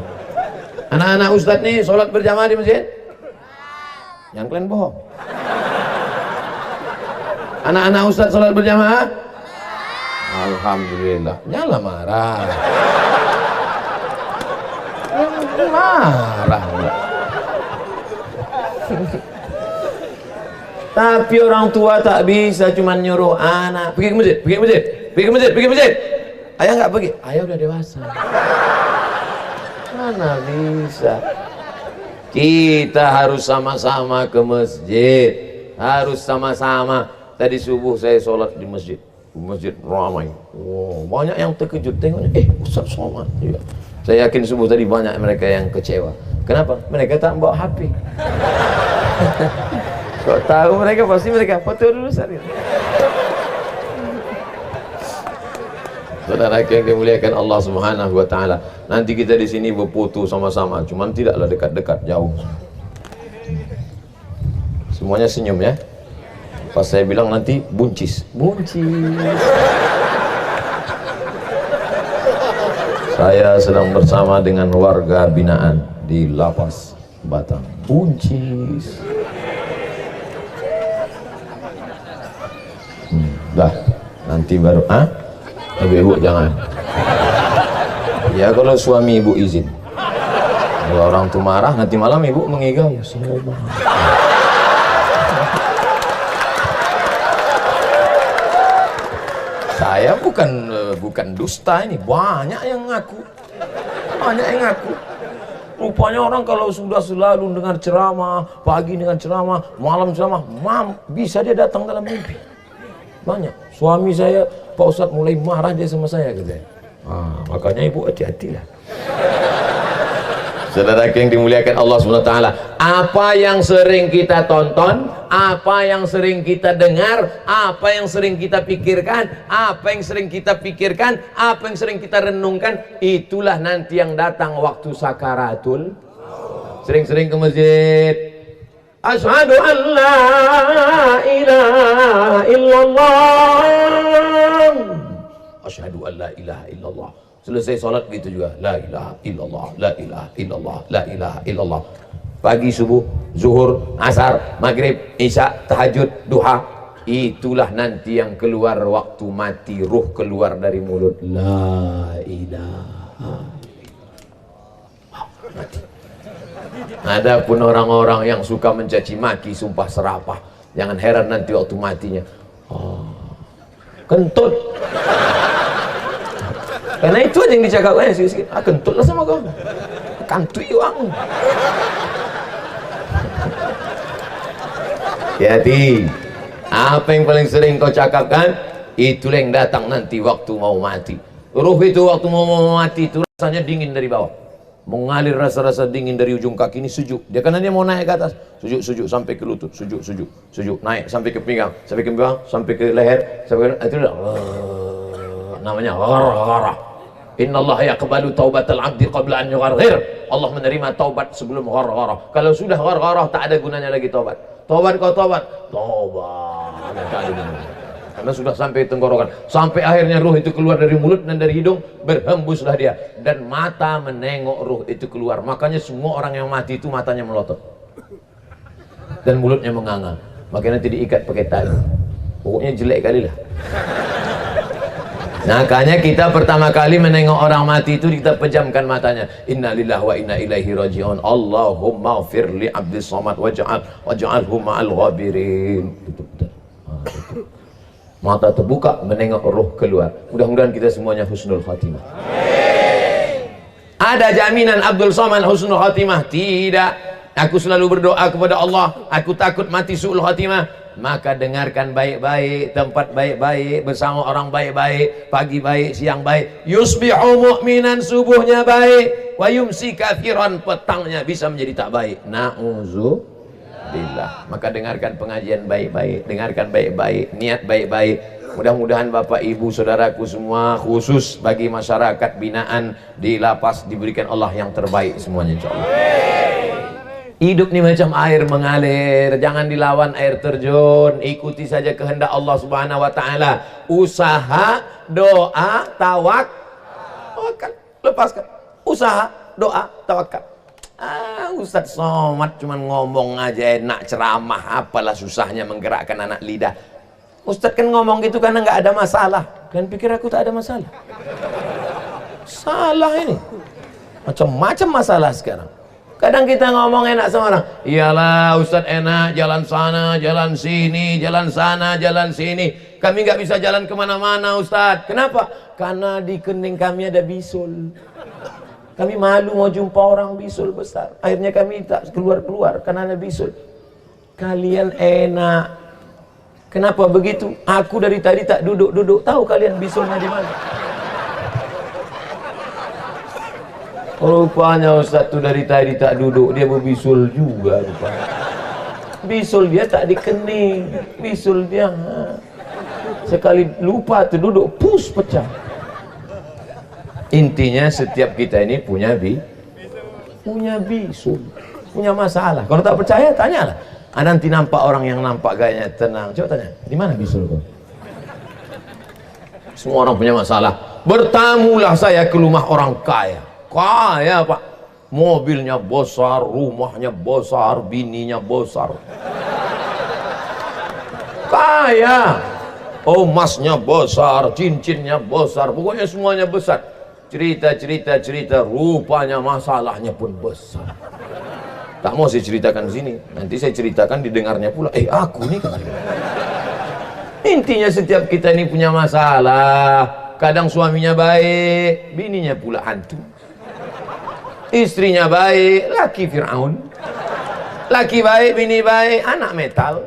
Anak-anak Ustadz nih sholat berjamaah di masjid? Yang kalian bohong. Anak-anak Ustadz sholat berjamaah? Alhamdulillah. Nyala marah. Marah. Tapi orang tua tak bisa cuma nyuruh anak pergi ke masjid, pergi ke masjid, pergi ke masjid, pergi ke masjid. Ayah nggak pergi, ayah udah dewasa. Mana bisa? Kita harus sama-sama ke masjid, harus sama-sama. Tadi subuh saya sholat di masjid ramai. Wow, banyak yang terkejut tengoknya. Ustaz sholat juga. Saya yakin subuh tadi banyak mereka yang kecewa. Kenapa? Mereka tak bawa HP. Kok tahu mereka? Pasti mereka foto dulu sehari. Saudara yang dimuliakan Allah Subhanahu wa taala. Nanti kita di sini berfoto sama-sama, cuman tidaklah dekat-dekat, jauh. Semuanya senyum ya. Pas saya bilang nanti buncis. Saya sedang bersama dengan warga binaan di Lapas Batam. Buncis. Dah, nanti baru ibu jangan. Ya kalau suami ibu izin. Kalau orang tuh marah, nanti malam ibu mengigau. Ya saya bukan dusta ini, banyak yang ngaku. Rupanya orang kalau sudah selalu dengar ceramah, pagi dengan ceramah, malam ceramah, bisa dia datang dalam mimpi. Banyak. Suami saya, Pak Ustadz, mulai marah dia sama saya katanya. Makanya ibu hati-hatilah. Saudara yang dimuliakan Allah SWT, apa yang sering kita tonton, apa yang sering kita dengar, apa yang sering kita pikirkan, apa yang sering kita renungkan, itulah nanti yang datang waktu sakaratul. Sering-sering ke masjid. Asyhadu an la ilaha illallah. Asyhadu an la ilaha illallah. Selesai sholat gitu juga, la ilaha illallah, la ilaha illallah, la ilaha illallah. Pagi, subuh, zuhur, asar, maghrib, isya, tahajud, duha, itulah nanti yang keluar waktu mati, ruh keluar dari mulut. La ilaha. Mati. Adapun orang-orang yang suka mencaci maki, sumpah serapah, jangan heran nanti waktu matinya, kentut. Karena itu aja yang dicakapkan sikit-sikit. Kentut lah sama kau, kantui uang. Hati-hati. Apa yang paling sering kau cakapkan, itulah yang datang nanti waktu mau mati. Ruh itu waktu mau mati itu rasanya dingin dari bawah, mengalir rasa-rasa dingin dari ujung kaki ini, sejuk. Dia karena dia mau naik ke atas, sejuk sampai ke lutut, sejuk, naik sampai ke pinggang, sampai ke leher, sampai ke, itu namanya gharah. Innallaha yaqbalu taubatal abdi qabla an yugharghir. Allah menerima taubat sebelum gharah. Kalau sudah gharah tak ada gunanya lagi taubat. Tobat, karena sudah sampai tenggorokan, sampai akhirnya ruh itu keluar dari mulut dan dari hidung, berhembuslah dia, dan mata menengok ruh itu keluar. Makanya semua orang yang mati itu matanya melotot dan mulutnya menganga, makanya nanti diikat pakai tali. Pokoknya jelek kali lah. Makanya kita pertama kali menengok orang mati itu kita pejamkan matanya. Innalillahi wa inna ilaihi raji'un. Allahumma ighfir li abdis samad waj'alhu ma'al ghabirin. Mata terbuka menengok roh keluar. Mudah-mudahan kita semuanya husnul khatimah. Ada jaminan Abdul Somad husnul khatimah? Tidak. Aku selalu berdoa kepada Allah, aku takut mati su'ul khatimah. Maka dengarkan baik-baik, tempat baik-baik, bersama orang baik-baik, pagi baik, siang baik. Yusbihu mu'minan, subuhnya baik, wa yumsi kafiran, petangnya bisa menjadi tak baik. Na'udzubillah. Maka dengarkan pengajian baik-baik, dengarkan baik-baik, niat baik-baik. Mudah-mudahan Bapak Ibu Saudaraku semua, khusus bagi masyarakat binaan di lapas, diberikan Allah yang terbaik semuanya insyaallah. Hidup ini macam air mengalir, jangan dilawan air terjun, ikuti saja kehendak Allah Subhanahu wa taala. Usaha, doa, tawakal, lepaskan. Usaha, doa, tawakal. Ustadz Somad cuma ngomong aja enak, ceramah, apalah susahnya menggerakkan anak lidah. Ustadz kan ngomong gitu karena nggak ada masalah. Kalian pikir aku tak ada masalah? Salah ini. Macam-macam masalah sekarang. Kadang kita ngomong enak sama orang, iyalah Ustadz enak, jalan sana, jalan sini, jalan sana, jalan sini. Kami nggak bisa jalan kemana-mana Ustadz. Kenapa? Karena di kening kami ada bisul. Kami malu mau jumpa orang bisul besar. Akhirnya kami tak keluar-keluar karena ada bisul. Kalian enak. Kenapa begitu? Aku dari tadi tak duduk-duduk. Tahu kalian bisulnya di mana? Rupanya Ustaz tuh dari tadi tak duduk, dia berbisul juga rupanya. Bisul dia tak dikening, bisul dia sekali lupa tuh duduk, pus pecah. Intinya setiap kita ini punya bisul, punya masalah. Kalau tak percaya tanyalah. Nanti nampak orang yang nampak gayanya tenang, coba tanya, di mana bisul kau? Semua orang punya masalah. Bertamulah saya ke rumah orang kaya. Kaya Pak, mobilnya besar, rumahnya besar, bininya besar. Kaya, emasnya besar, cincinnya besar, pokoknya semuanya besar. Cerita, rupanya masalahnya pun besar. Tak mau saya ceritakan di sini, nanti saya ceritakan didengarnya pula. Aku nih kan. Intinya setiap kita ini punya masalah. Kadang suaminya baik, bininya pula hantu. Istrinya baik, laki Fir'aun. Laki baik, bini baik, anak metal.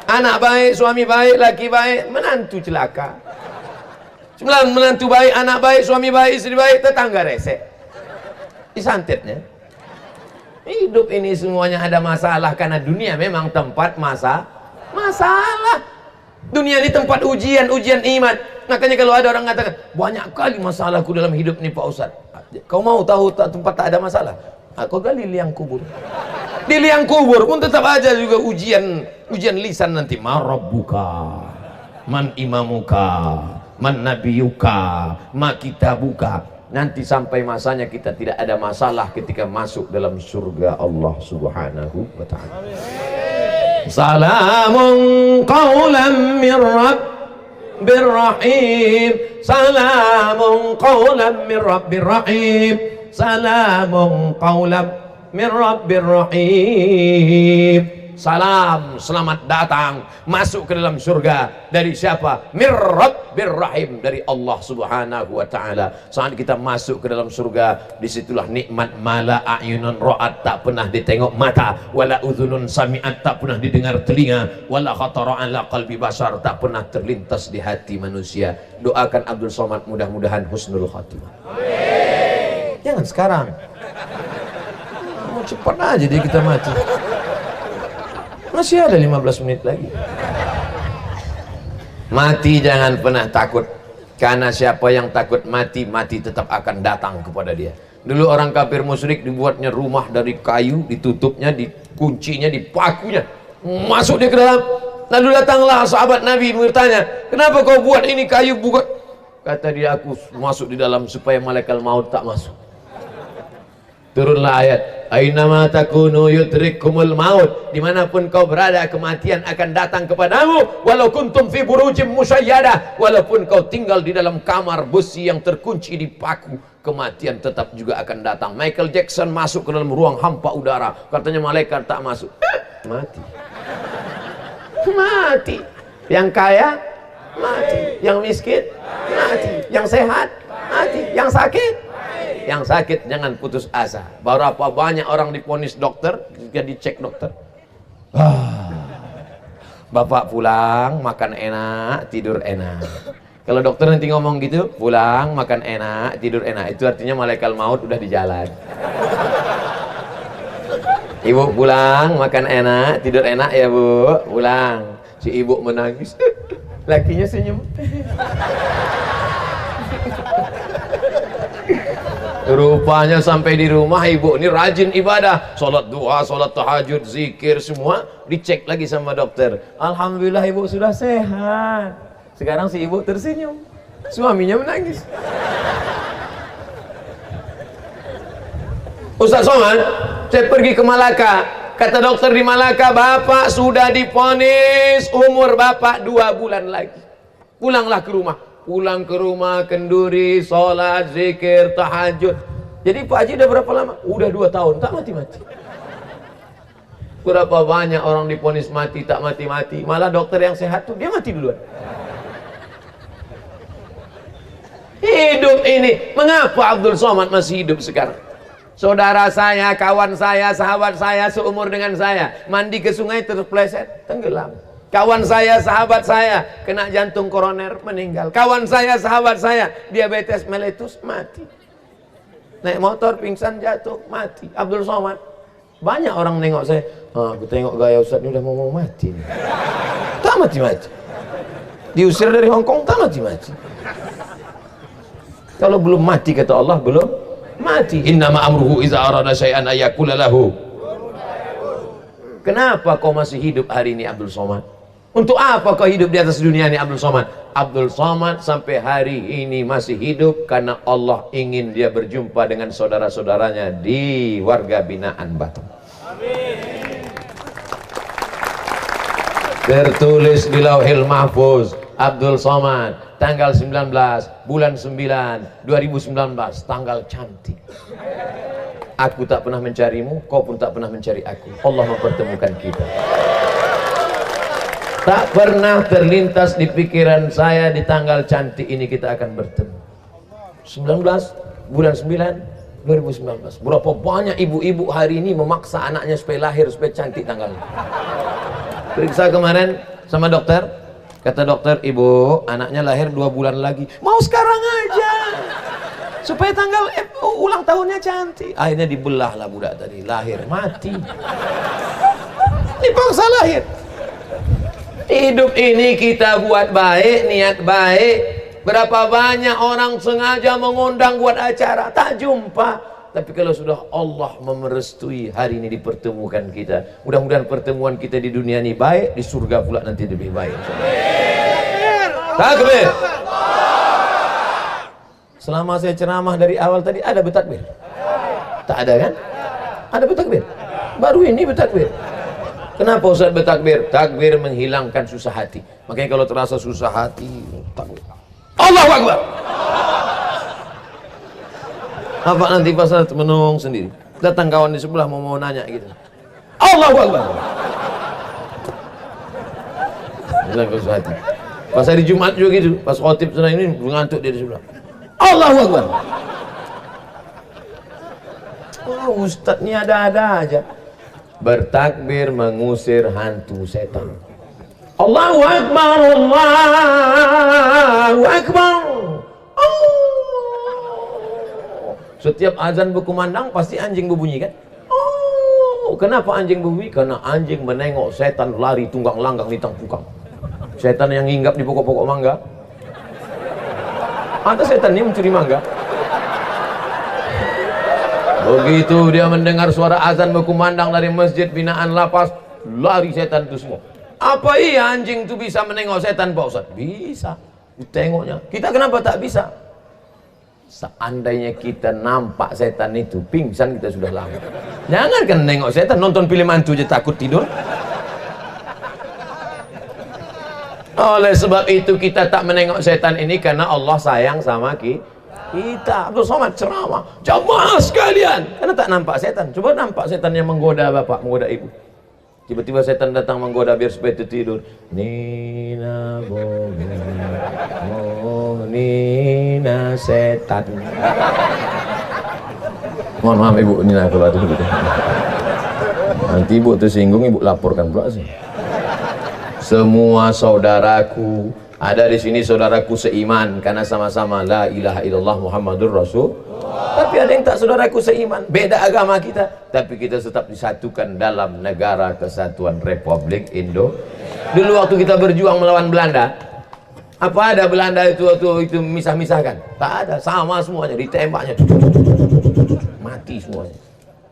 Anak baik, suami baik, laki baik, menantu celaka. Menantu baik, anak baik, suami baik, istri baik, tetangga resek. Disantetnya. Hidup ini semuanya ada masalah karena dunia memang tempat masalah. Dunia ini tempat ujian iman. Makanya kalau ada orang mengatakan banyak kali masalahku dalam hidup ini Pak Ustaz. Kau mau tahu tempat tak ada masalah? Kau gali liang kubur. Di liang kubur pun tetap aja juga ujian lisan nanti. Ma rabbuka, man imamuka, man nabiyuka, ma kitabuka. Nanti sampai masanya kita tidak ada masalah ketika masuk dalam surga Allah Subhanahu wa ta'ala. salamun qawlan min rabbir rahim, salamun qawlan min rabbir rahim, salamun qawlan min rabbir rahim. Salam, selamat datang, masuk ke dalam surga dari siapa? Mir Rabbir Rahim, dari Allah Subhanahu wa taala. Saat kita masuk ke dalam surga, disitulah nikmat mala a'yunun ra'at, tak pernah ditengok mata, wala udhunun sami'at, tak pernah didengar telinga, wala khatara ala qalbi bashar, tak pernah terlintas di hati manusia. Doakan Abdul Somad mudah-mudahan husnul khatimah. Jangan sekarang. Mau cepat aja deh kita mati. Masih ada 15 menit lagi. Mati jangan pernah takut, karena siapa yang takut mati, mati tetap akan datang kepada dia. Dulu orang kafir musyrik dibuatnya rumah dari kayu, ditutupnya, dikuncinya, dipakunya, masuk dia ke dalam. Lalu datanglah sahabat Nabi bertanya, kenapa kau buat ini kayu buat? Kata dia, aku masuk di dalam supaya malaikat maut tak masuk. Turunlah ayat, ainama takunu yudrikkumul maut, dimanapun kau berada kematian akan datang kepadamu, walau kuntum fi burujim musyayyada, walaupun kau tinggal di dalam kamar besi yang terkunci di paku, kematian tetap juga akan datang. Michael Jackson masuk ke dalam ruang hampa udara, katanya malaikat tak masuk, mati. Mati. Yang kaya mati, yang miskin mati, yang sehat mati, yang sakit. Yang sakit jangan putus asa. Berapa banyak orang diponis dokter, ketika dicek dokter, bapak pulang makan enak, tidur enak. Kalau dokter nanti ngomong gitu, pulang makan enak, tidur enak, itu artinya malaikat maut udah di jalan. Ibu pulang makan enak, tidur enak ya bu, pulang. Si ibu menangis, lakinya senyum. Rupanya sampai di rumah ibu ini rajin ibadah, sholat duha, sholat tahajud, zikir, semua dicek lagi sama dokter. Alhamdulillah ibu sudah sehat. Sekarang si ibu tersenyum, suaminya menangis. Ustaz Somad, saya pergi ke Malaka. Kata dokter di Malaka, bapak sudah diponis umur bapak 2 bulan lagi. Pulanglah ke rumah. Pulang ke rumah, kenduri, sholat, zikir, tahajud. Jadi Pak Haji udah berapa lama? Udah 2 tahun, tak mati-mati. Berapa banyak orang diponis mati, tak mati-mati. Malah dokter yang sehat tuh, dia mati duluan. Hidup ini, mengapa Abdul Somad masih hidup sekarang? Saudara saya, kawan saya, sahabat saya, seumur dengan saya, mandi ke sungai terpleset, tenggelam. Kawan saya, sahabat saya, kena jantung koroner, meninggal. Kawan saya, sahabat saya, diabetes meletus, mati. Naik motor, pingsan, jatuh, mati. Abdul Somad. Banyak orang nengok saya, aku tengok gaya Ustaz ini udah mau mati. Tak mati-mati. Diusir dari Hongkong, tak mati-mati. Kalau belum mati, kata Allah, belum mati. Innama amruhu iza arada syai'an ayyakula lahu. Kenapa kau masih hidup hari ini Abdul Somad? Untuk apa kau hidup di atas dunia ini Abdul Somad? Abdul Somad sampai hari ini masih hidup karena Allah ingin dia berjumpa dengan saudara-saudaranya di warga binaan Batam. Amin. Tertulis di Lauhil Mahfuz, Abdul Somad, tanggal 19, bulan 9, 2019, tanggal cantik. Aku tak pernah mencarimu, kau pun tak pernah mencari aku. Allah mempertemukan kita. Tak pernah terlintas di pikiran saya di tanggal cantik ini kita akan bertemu. 19 bulan 9 2019. Berapa banyak ibu-ibu hari ini memaksa anaknya supaya lahir, supaya cantik tanggalnya. Periksa kemarin sama dokter, kata dokter, ibu anaknya lahir 2 bulan lagi. Mau sekarang aja supaya tanggal ulang tahunnya cantik. Akhirnya dibelah lah budak tadi, lahir mati. Dipaksa lahir. Hidup ini kita buat baik, niat baik. Berapa banyak orang sengaja mengundang buat acara, tak jumpa. Tapi kalau sudah Allah memerestui, hari ini dipertemukan kita. Mudah-mudahan pertemuan kita di dunia ini baik, di surga pula nanti lebih baik. Takbir. Selama saya ceramah dari awal tadi ada bertakbir? Tak ada kan? Ada bertakbir? Baru ini bertakbir. Kenapa Ustaz bertakbir? Takbir menghilangkan susah hati. Makanya kalau terasa susah hati, takbir. Allahu Akbar. Apa nanti pas menung sendiri? Datang kawan di sebelah mau nanya gitu. Allahu Akbar. Hilang susah hati. Pas hari Jumat juga gitu. Pas khotib senang ini ngantuk dia di sebelah. Allahu Akbar. Oh, Ustaz ini ada-ada aja. Bertakbir mengusir hantu setan. Allahu Akbar, Allahu Akbar. Oh. Setiap azan berkumandang pasti anjing berbunyi kan? Oh, kenapa anjing berbunyi? Karena anjing menengok setan lari tunggang langgang di tangpukang. Setan yang hinggap di pokok-pokok mangga. Ada setan ini mencuri mangga. Begitu dia mendengar suara azan berkumandang dari masjid binaan lapas, lari setan itu semua. Apa iya anjing itu bisa menengok setan, Pak Ustaz? Bisa. Tengoknya. Kita kenapa tak bisa? Seandainya kita nampak setan itu, pingsan kita sudah lama. Jangan kan nengok setan, nonton film hantu aja takut tidur. Oleh sebab itu kita tak menengok setan ini karena Allah sayang sama kita. Abdul Somad ceramah, jamaah sekalian, karena tak nampak setan. Coba nampak setan yang menggoda bapak, menggoda ibu. Tiba-tiba setan datang menggoda biar supaya tidur. Nina bobo, oh Nina setan. Mohon maaf ibu Nina kalau ada begitu. Nanti ibu tersinggung, ibu laporkan pula sih. Semua saudaraku ada di sini, saudaraku seiman karena sama-sama la ilaha illallah Muhammadur Rasul. Tapi ada yang tak saudaraku seiman, beda agama kita, tapi kita tetap disatukan dalam negara kesatuan Republik Indonesia. Dulu waktu kita berjuang melawan Belanda, apa ada Belanda itu misah-misahkan? Tak ada, sama semuanya, ditembaknya mati semuanya.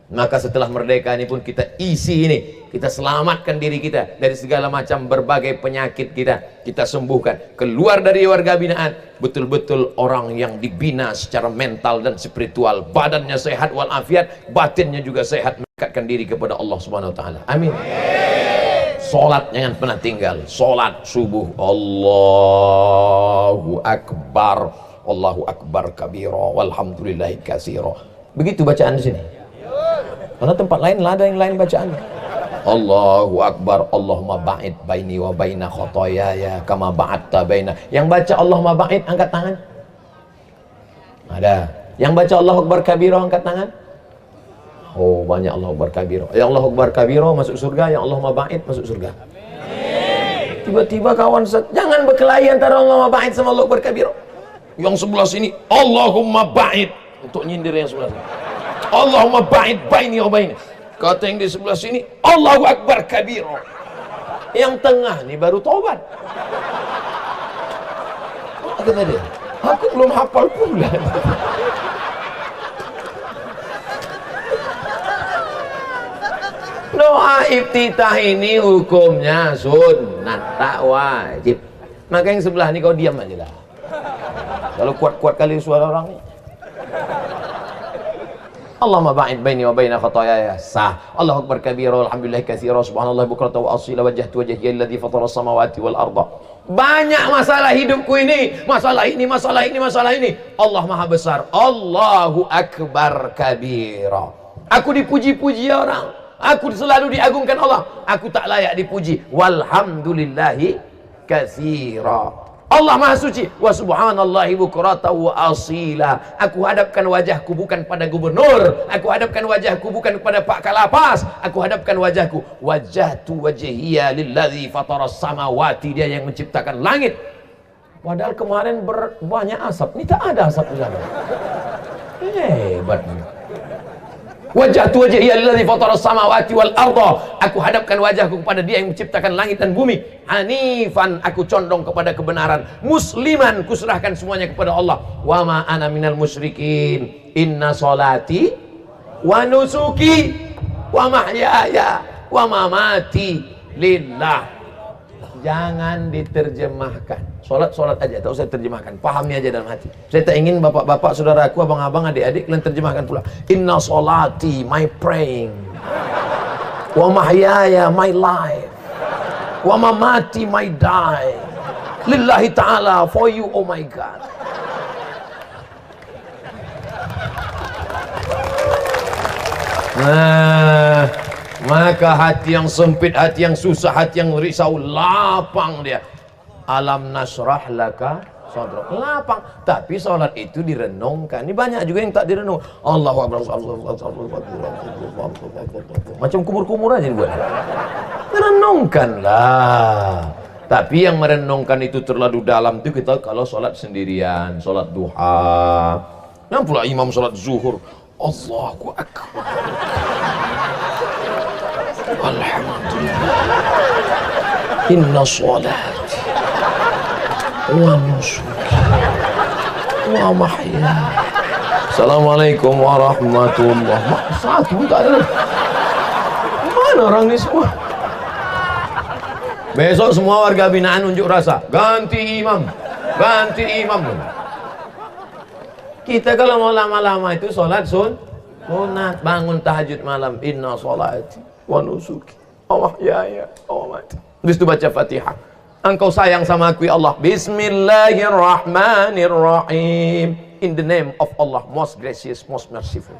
Maka setelah merdeka ini pun kita isi ini, kita selamatkan diri kita dari segala macam berbagai penyakit kita sembuhkan, keluar dari warga binaan, betul-betul orang yang dibina secara mental dan spiritual, badannya sehat walafiat, batinnya juga sehat, mendekatkan diri kepada Allah Subhanahu wa taala. Amin. Salat jangan pernah tinggal, salat subuh, Allahu Akbar, Allahu Akbar kabira, walhamdulillahi katsira. Begitu bacaan di sini. Karena tempat lain ada yang lain bacaan. Allahu Akbar, Allahumma ba'id baini wa baina khotoyaya kama ba'adta baina. Yang baca Allahumma ba'id angkat tangan. Ada. Yang baca Allahu Akbar kabira angkat tangan. Oh, banyak Allahu Akbar kabira. Yang Allahu Akbar kabira masuk surga, yang Allahumma ba'id masuk surga. Tiba-tiba kawan jangan berkelahi antara Allahumma ba'id sama Allahu Akbar kabira. Yang sebelah sini Allahumma ba'id untuk nyindir yang sebelah sini. Allahumma ba'id baini wa baina. Kata yang di sebelah sini Allahu Akbar kabira. Yang tengah ni baru taubat. Apa kata dia? Aku belum hafal pula. Doa iftitah ini hukumnya sunnah, tak wajib. Maka yang sebelah ni kau diam aja lah. Kalau kuat-kuat kali suara orang ni. Allahumma ba'id baini wa baina khotoyaya sah. Allahu Akbar kabira walhamdulillahi katsira subhanallah bukratan wa asila wajjahtu wajhiya alladzi fatara as-samawati wal arda. Banyak masalah hidupku ini, masalah ini, masalah ini, masalah ini. Allah Maha Besar. Allahu Akbar kabira. Aku dipuji-puji orang, aku selalu diagungkan Allah, aku tak layak dipuji. Walhamdulillahi katsira. Allah Maha Suci, wa subhanallahi bukratan wa asila. Aku hadapkan wajahku bukan pada gubernur, aku hadapkan wajahku bukan kepada Pak Kalapas, aku hadapkan wajahku, wajhatu wajhiya lilladzi fataras samawati, dia yang menciptakan langit. Padahal kemarin banyak asap, ini tak ada asap di sana. Hebat. Wajhatu wajhiya lilladzi fataras samawati wal arda, aku hadapkan wajahku kepada dia yang menciptakan langit dan bumi. Hanifan, aku condong kepada kebenaran. Musliman, kuserahkan semuanya kepada Allah. Wa ma ana minal musyrikin. Inna salati wa nusuki wa mahyaya wa mamati lillah. Jangan diterjemahkan. Solat aja, tak usah terjemahkan. Pahami aja dalam hati. Saya tak ingin bapak-bapak, saudaraku, abang-abang, adik-adik kalian terjemahkan pula. Inna solati, my praying. wa mahyaya, my life, wa mamati, my die, lillahi ta'ala, for you, oh my God. Nah, maka hati yang sempit, hati yang susah, hati yang risau, lapang dia. Alam nasrah laka sadrak, lapang. Tapi sholat itu direnungkan. Ini banyak juga yang tak direnung. Allahu Akbar, macam kumur-kumur aja dibuat. Merenungkanlah. Tapi yang merenungkan itu terlalu dalam itu kita kalau sholat sendirian, sholat duha. Yang pula imam sholat zuhur, Allahu Akbar, Alhamdulillah, inna sholati wa nusuki wa mahyaya, assalamualaikum warahmatullahi wabarakatuh. Satu tak ada. Mana orang ini semua? Besok semua warga binaan unjuk rasa, ganti imam, ganti imam. Kita kalau mau lama-lama itu sholat sunat, bangun tahajud malam, inna sholati wa nusuki wa mahyaya wa mamati. Habis itu baca Fatihah. Engkau sayang sama aku ya Allah, Bismillahirrahmanirrahim, in the name of Allah, most gracious, most merciful.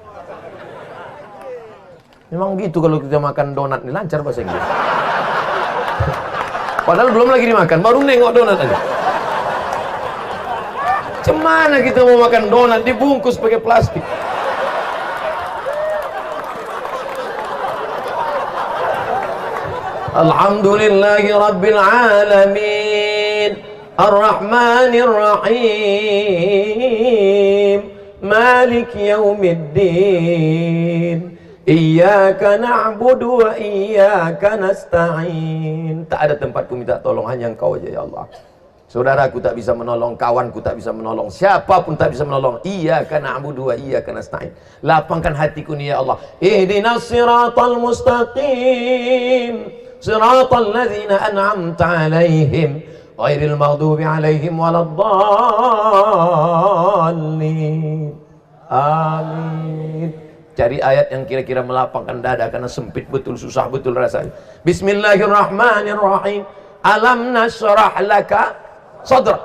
Memang gitu kalau kita makan donat ini lancar bahasa Inggris. Padahal belum lagi dimakan, baru nengok donat aja. Cemana kita mau makan donat dibungkus pakai plastik? Alhamdulillahi Rabbil Alamin, Ar-Rahmanir Rahim, Malik Yaumiddin, Iyyaka na'budu wa iyyaka nasta'in. Tak ada tempatku minta tolong, hanya Engkau aja ya Allah. Saudaraku tak bisa menolong, kawanku tak bisa menolong, siapapun tak bisa menolong. Iyyaka na'budu wa iyyaka nasta'in. Lapangkan hatiku nih ya Allah. Ihdinas siratal mustaqim, siratal ladzina an'amta 'alaihim, ghairil maghdubi 'alaihim waladdallin. Amin. Cari ayat yang kira-kira melapangkan dada, karena sempit betul, susah betul rasanya. Bismillahirrahmanirrahim. Alam nasrah laka sadrak.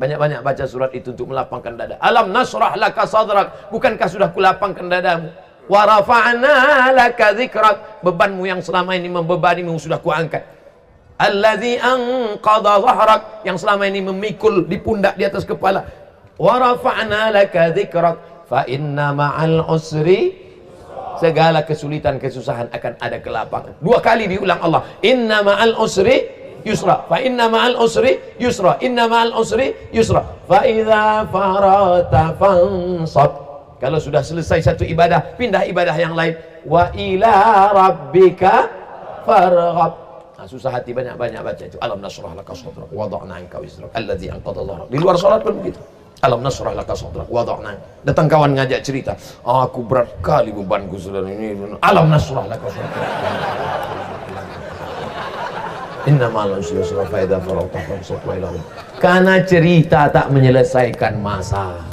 Banyak-banyak baca surat itu untuk melapangkan dada. Alam nasrah laka sadrak. Bukankah sudah kulapangkan dadamu? Wa rafa'na laka dzikrak. Bebanmu yang selama ini membebanimu sudah kuangkat. Allazi anqadha dhahrak. Yang selama ini memikul di pundak, di atas kepala. Wa rafa'na laka dzikrak. Fa inna ma'al usri, segala kesulitan, kesusahan akan ada kelapangan. Dua kali diulang Allah. Inna ma'al usri yusra, fa inna ma'al usri yusra, inna ma'al usri yusra, fa idza farata fansab. Kalau sudah selesai satu ibadah, pindah ibadah yang lain. Wa ila rabbika farghab. Nah, susah hati banyak-banyak baca itu. Alam nasrah laka sadrak wa wada'na anka wizrak alladzi anqadha dhahrak. Di luar salat pun begitu. Alam nasrah laka sadrak wa wada'na. Datang kawan ngajak cerita, aku berat kali bebanku saudara ini. Alam nasrah laka sadrak. Innamal usri yusra fa idza faragta fansab wa ila rabbik. Karena cerita tak menyelesaikan masalah.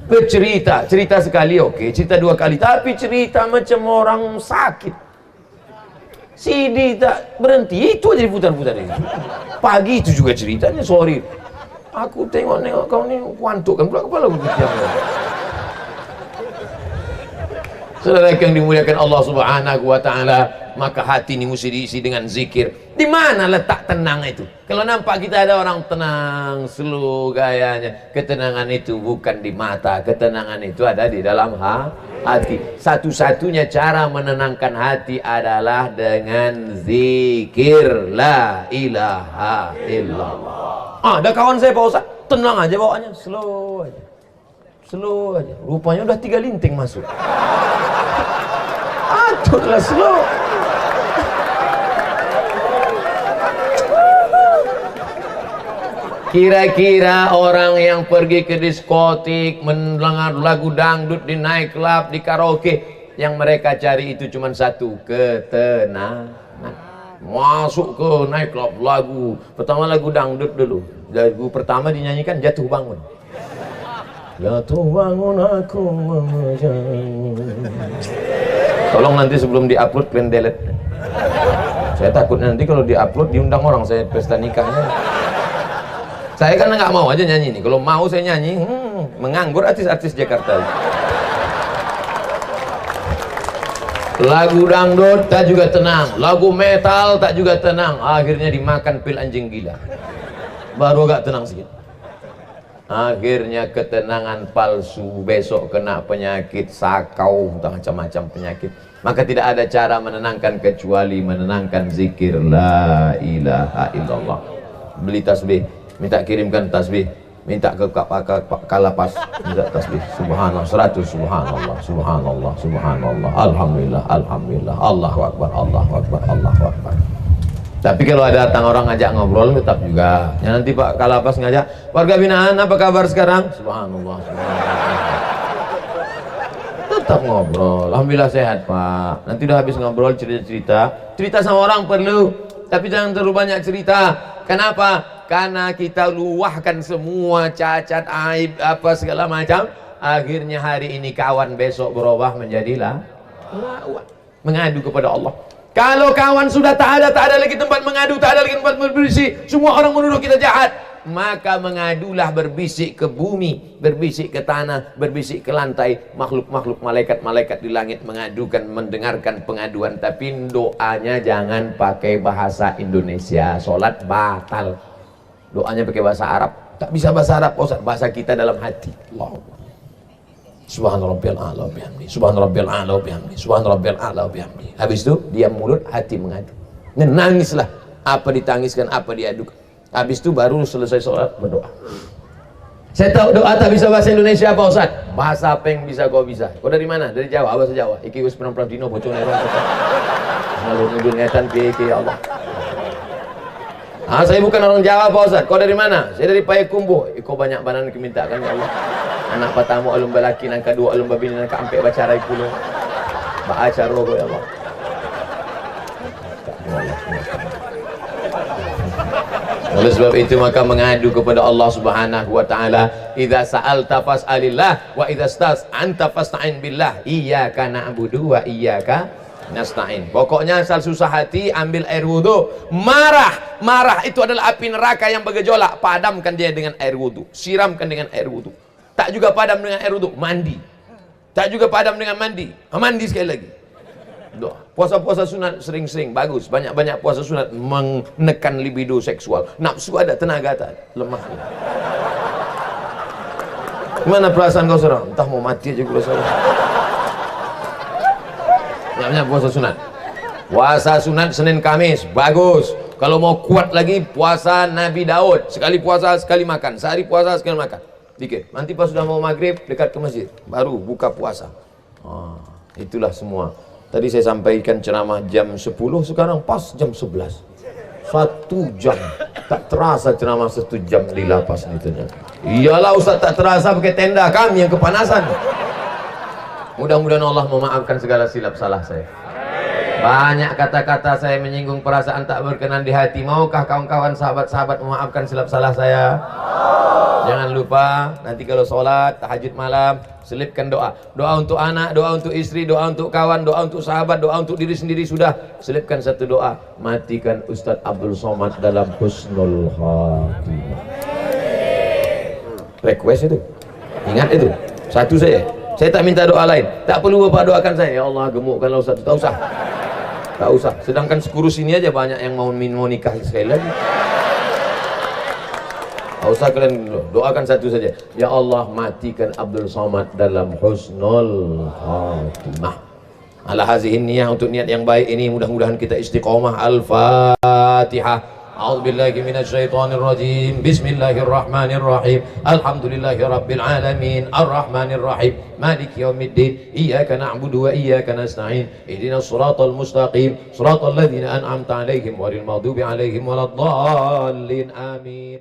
Bercerita, cerita sekali oke, cerita dua kali, tapi cerita macam orang sakit. CD tak berhenti, itu aja diputar-putar ini. Pagi itu juga ceritanya, sorry. Aku tengok-nengok kau ni kuantuk kan pula kepala aku diam. Saudara yang dimuliakan Allah Subhanahu wa taala, maka hati ini mesti diisi dengan zikir. Di mana letak tenang itu? Kalau nampak kita ada orang tenang, slow gayanya, ketenangan itu bukan di mata, ketenangan itu ada di dalam hati. Satu-satunya cara menenangkan hati adalah dengan zikir la ilaha illallah. Ada kawan saya Pak Ustaz, tenang aja bawaannya, slow aja. Slow aja. Rupanya udah 3 linting masuk. Aturlah slow. Kira-kira orang yang pergi ke diskotik, mendengar lagu dangdut di night club, di karaoke, yang mereka cari itu cuma satu, ketenangan. Masuk ke night club, lagu pertama lagu dangdut dulu. Lagu pertama dinyanyikan Jatuh Bangun. Jatuh bangun aku memejammu. Tolong nanti sebelum diupload kalian delete. Saya takut nanti kalau diupload diundang orang saya pesta nikahnya. Saya kan nggak mau aja nyanyi nih. Kalau mau saya nyanyi, menganggur artis-artis Jakarta. Lagu dangdut tak juga tenang, lagu metal tak juga tenang. Akhirnya dimakan pil anjing gila. Baru agak tenang sedikit. Akhirnya ketenangan palsu, besok kena penyakit sakau, macam-macam penyakit. Maka tidak ada cara menenangkan kecuali menenangkan zikir la ilaha illallah. Beli tasbih, minta kirimkan tasbih, minta ke Kalapas, minta tasbih subhanallah 100, subhanallah subhanallah subhanallah, alhamdulillah alhamdulillah, Allahu akbar Allahu akbar Allahu akbar. Tapi kalau ada datang orang ngajak ngobrol tetap juga ya, nanti Pak Kalapas ngajak, warga binaan apa kabar sekarang, subhanallah subhanallah, tetap ngobrol, alhamdulillah sehat Pak. Nanti udah habis ngobrol cerita sama orang perlu, tapi jangan terlalu banyak cerita. Kenapa? Karena kita luahkan semua cacat, aib, apa segala macam. Akhirnya hari ini kawan, besok berubah menjadilah lawan, mengadu kepada Allah. Kalau kawan sudah tak ada lagi tempat mengadu, tak ada lagi tempat berbisik, semua orang menuduh kita jahat, maka mengadulah, berbisik ke bumi, berbisik ke tanah, berbisik ke lantai. Makhluk-makhluk, malaikat-malaikat di langit mengadukan, mendengarkan pengaduan. Tapi doanya jangan pakai bahasa Indonesia, sholat batal. Doanya pakai bahasa Arab, tak bisa bahasa Arab, bahasa kita dalam hati. Allah, subhanarabbiyal a'la wa bihamdi, subhanarabbiyal a'la wa bihamdi, subhanarabbiyal a'la wa bihamdi. Habis itu diam mulut, hati mengadu. Menangislah, apa ditangiskan, apa diadukan. Habis itu baru selesai sholat berdoa. Saya tahu doa tak bisa bahasa Indonesia apa Ustaz? Bahasa apa yang bisa kau bisa? Kau dari mana? Dari Jawa, bahasa Jawa. Iki wis penampilan dino bocor nero. Lalu ngidul ngetan piye Allah. Saya bukan orang Jawa Pak Ustaz. Kau dari mana? Saya dari Payakumbuh. Kau banyak banan kemintakan ya Allah. Anak patamu alum balaki, nangka dua alum babini, nangka ampe bacarai pulau. Baca rogo ya Allah. Oleh sebab itu maka mengadu kepada Allah Subhanahu wa taala. Idza sa'alta fas'alillah wa idza sta'anta fasta'in billah. Iyyaka na'budu wa iyyaka nasta'in. Pokoknya asal susah hati ambil air wudu. Marah itu adalah api neraka yang bergejolak. Padamkan dia dengan air wudu. Siramkan dengan air wudu. Tak juga padam dengan air wudu, mandi. Tak juga padam dengan mandi. Mandi sekali lagi. Doa. Puasa-puasa sunat sering-sering bagus. Banyak-banyak puasa sunat menekan libido seksual. Nafsu ada, tenaga tak ada. Lemah. Gimana perasaan kau sekarang? Entah mau mati aja gue sekarang. Banyak puasa sunat. Puasa sunat Senin Kamis bagus. Kalau mau kuat lagi puasa Nabi Daud. Sekali puasa sekali makan. Sehari puasa sekali makan. Dikit. Nanti pas sudah mau maghrib dekat ke masjid baru buka puasa. Itulah semua. Tadi saya sampaikan ceramah jam 10, sekarang pas jam 11. 1 jam. Tak terasa ceramah 1 jam di lapas itu. Iyalah Ustaz, tak terasa pakai tenda kami yang kepanasan. Mudah-mudahan Allah memaafkan segala silap salah saya. Banyak kata-kata saya menyinggung perasaan tak berkenan di hati. Maukah kawan-kawan, sahabat-sahabat memaafkan silap salah saya? Jangan lupa nanti kalau sholat tahajud malam selipkan doa. Doa untuk anak, doa untuk istri, doa untuk kawan, doa untuk sahabat, doa untuk diri sendiri. Sudah selipkan satu doa. Matikan Ustadz Abdul Somad dalam husnul khatimah. Request itu. Ingat itu. Satu saja. Saya tak minta doa lain. Tak perlu Bapak doakan saya. Ya Allah gemukkanlah Ustadz. Tak usah. Tak usah. Sedangkan sekurus ini aja banyak yang mau nikah sekali lagi. Tak usah kalian doakan satu saja. Ya Allah matikan Abdul Somad dalam husnul khatimah. Ala hazihin niyah, untuk niat yang baik ini mudah-mudahan kita istiqomah. Al-Fatihah. A'udzubillahi minasyaitonir rajim. Bismillahirrahmanirrahim. Alhamdulillahi rabbil alamin. Arrahmanir rahim. Maliki yaumiddin. Iyyaka na'budu wa iyyaka nasta'in. Ihdinas siratal mustaqim. Siratal ladzina an'amta 'alaihim ghairil maghdubi 'alaihim waladdallin. Amin.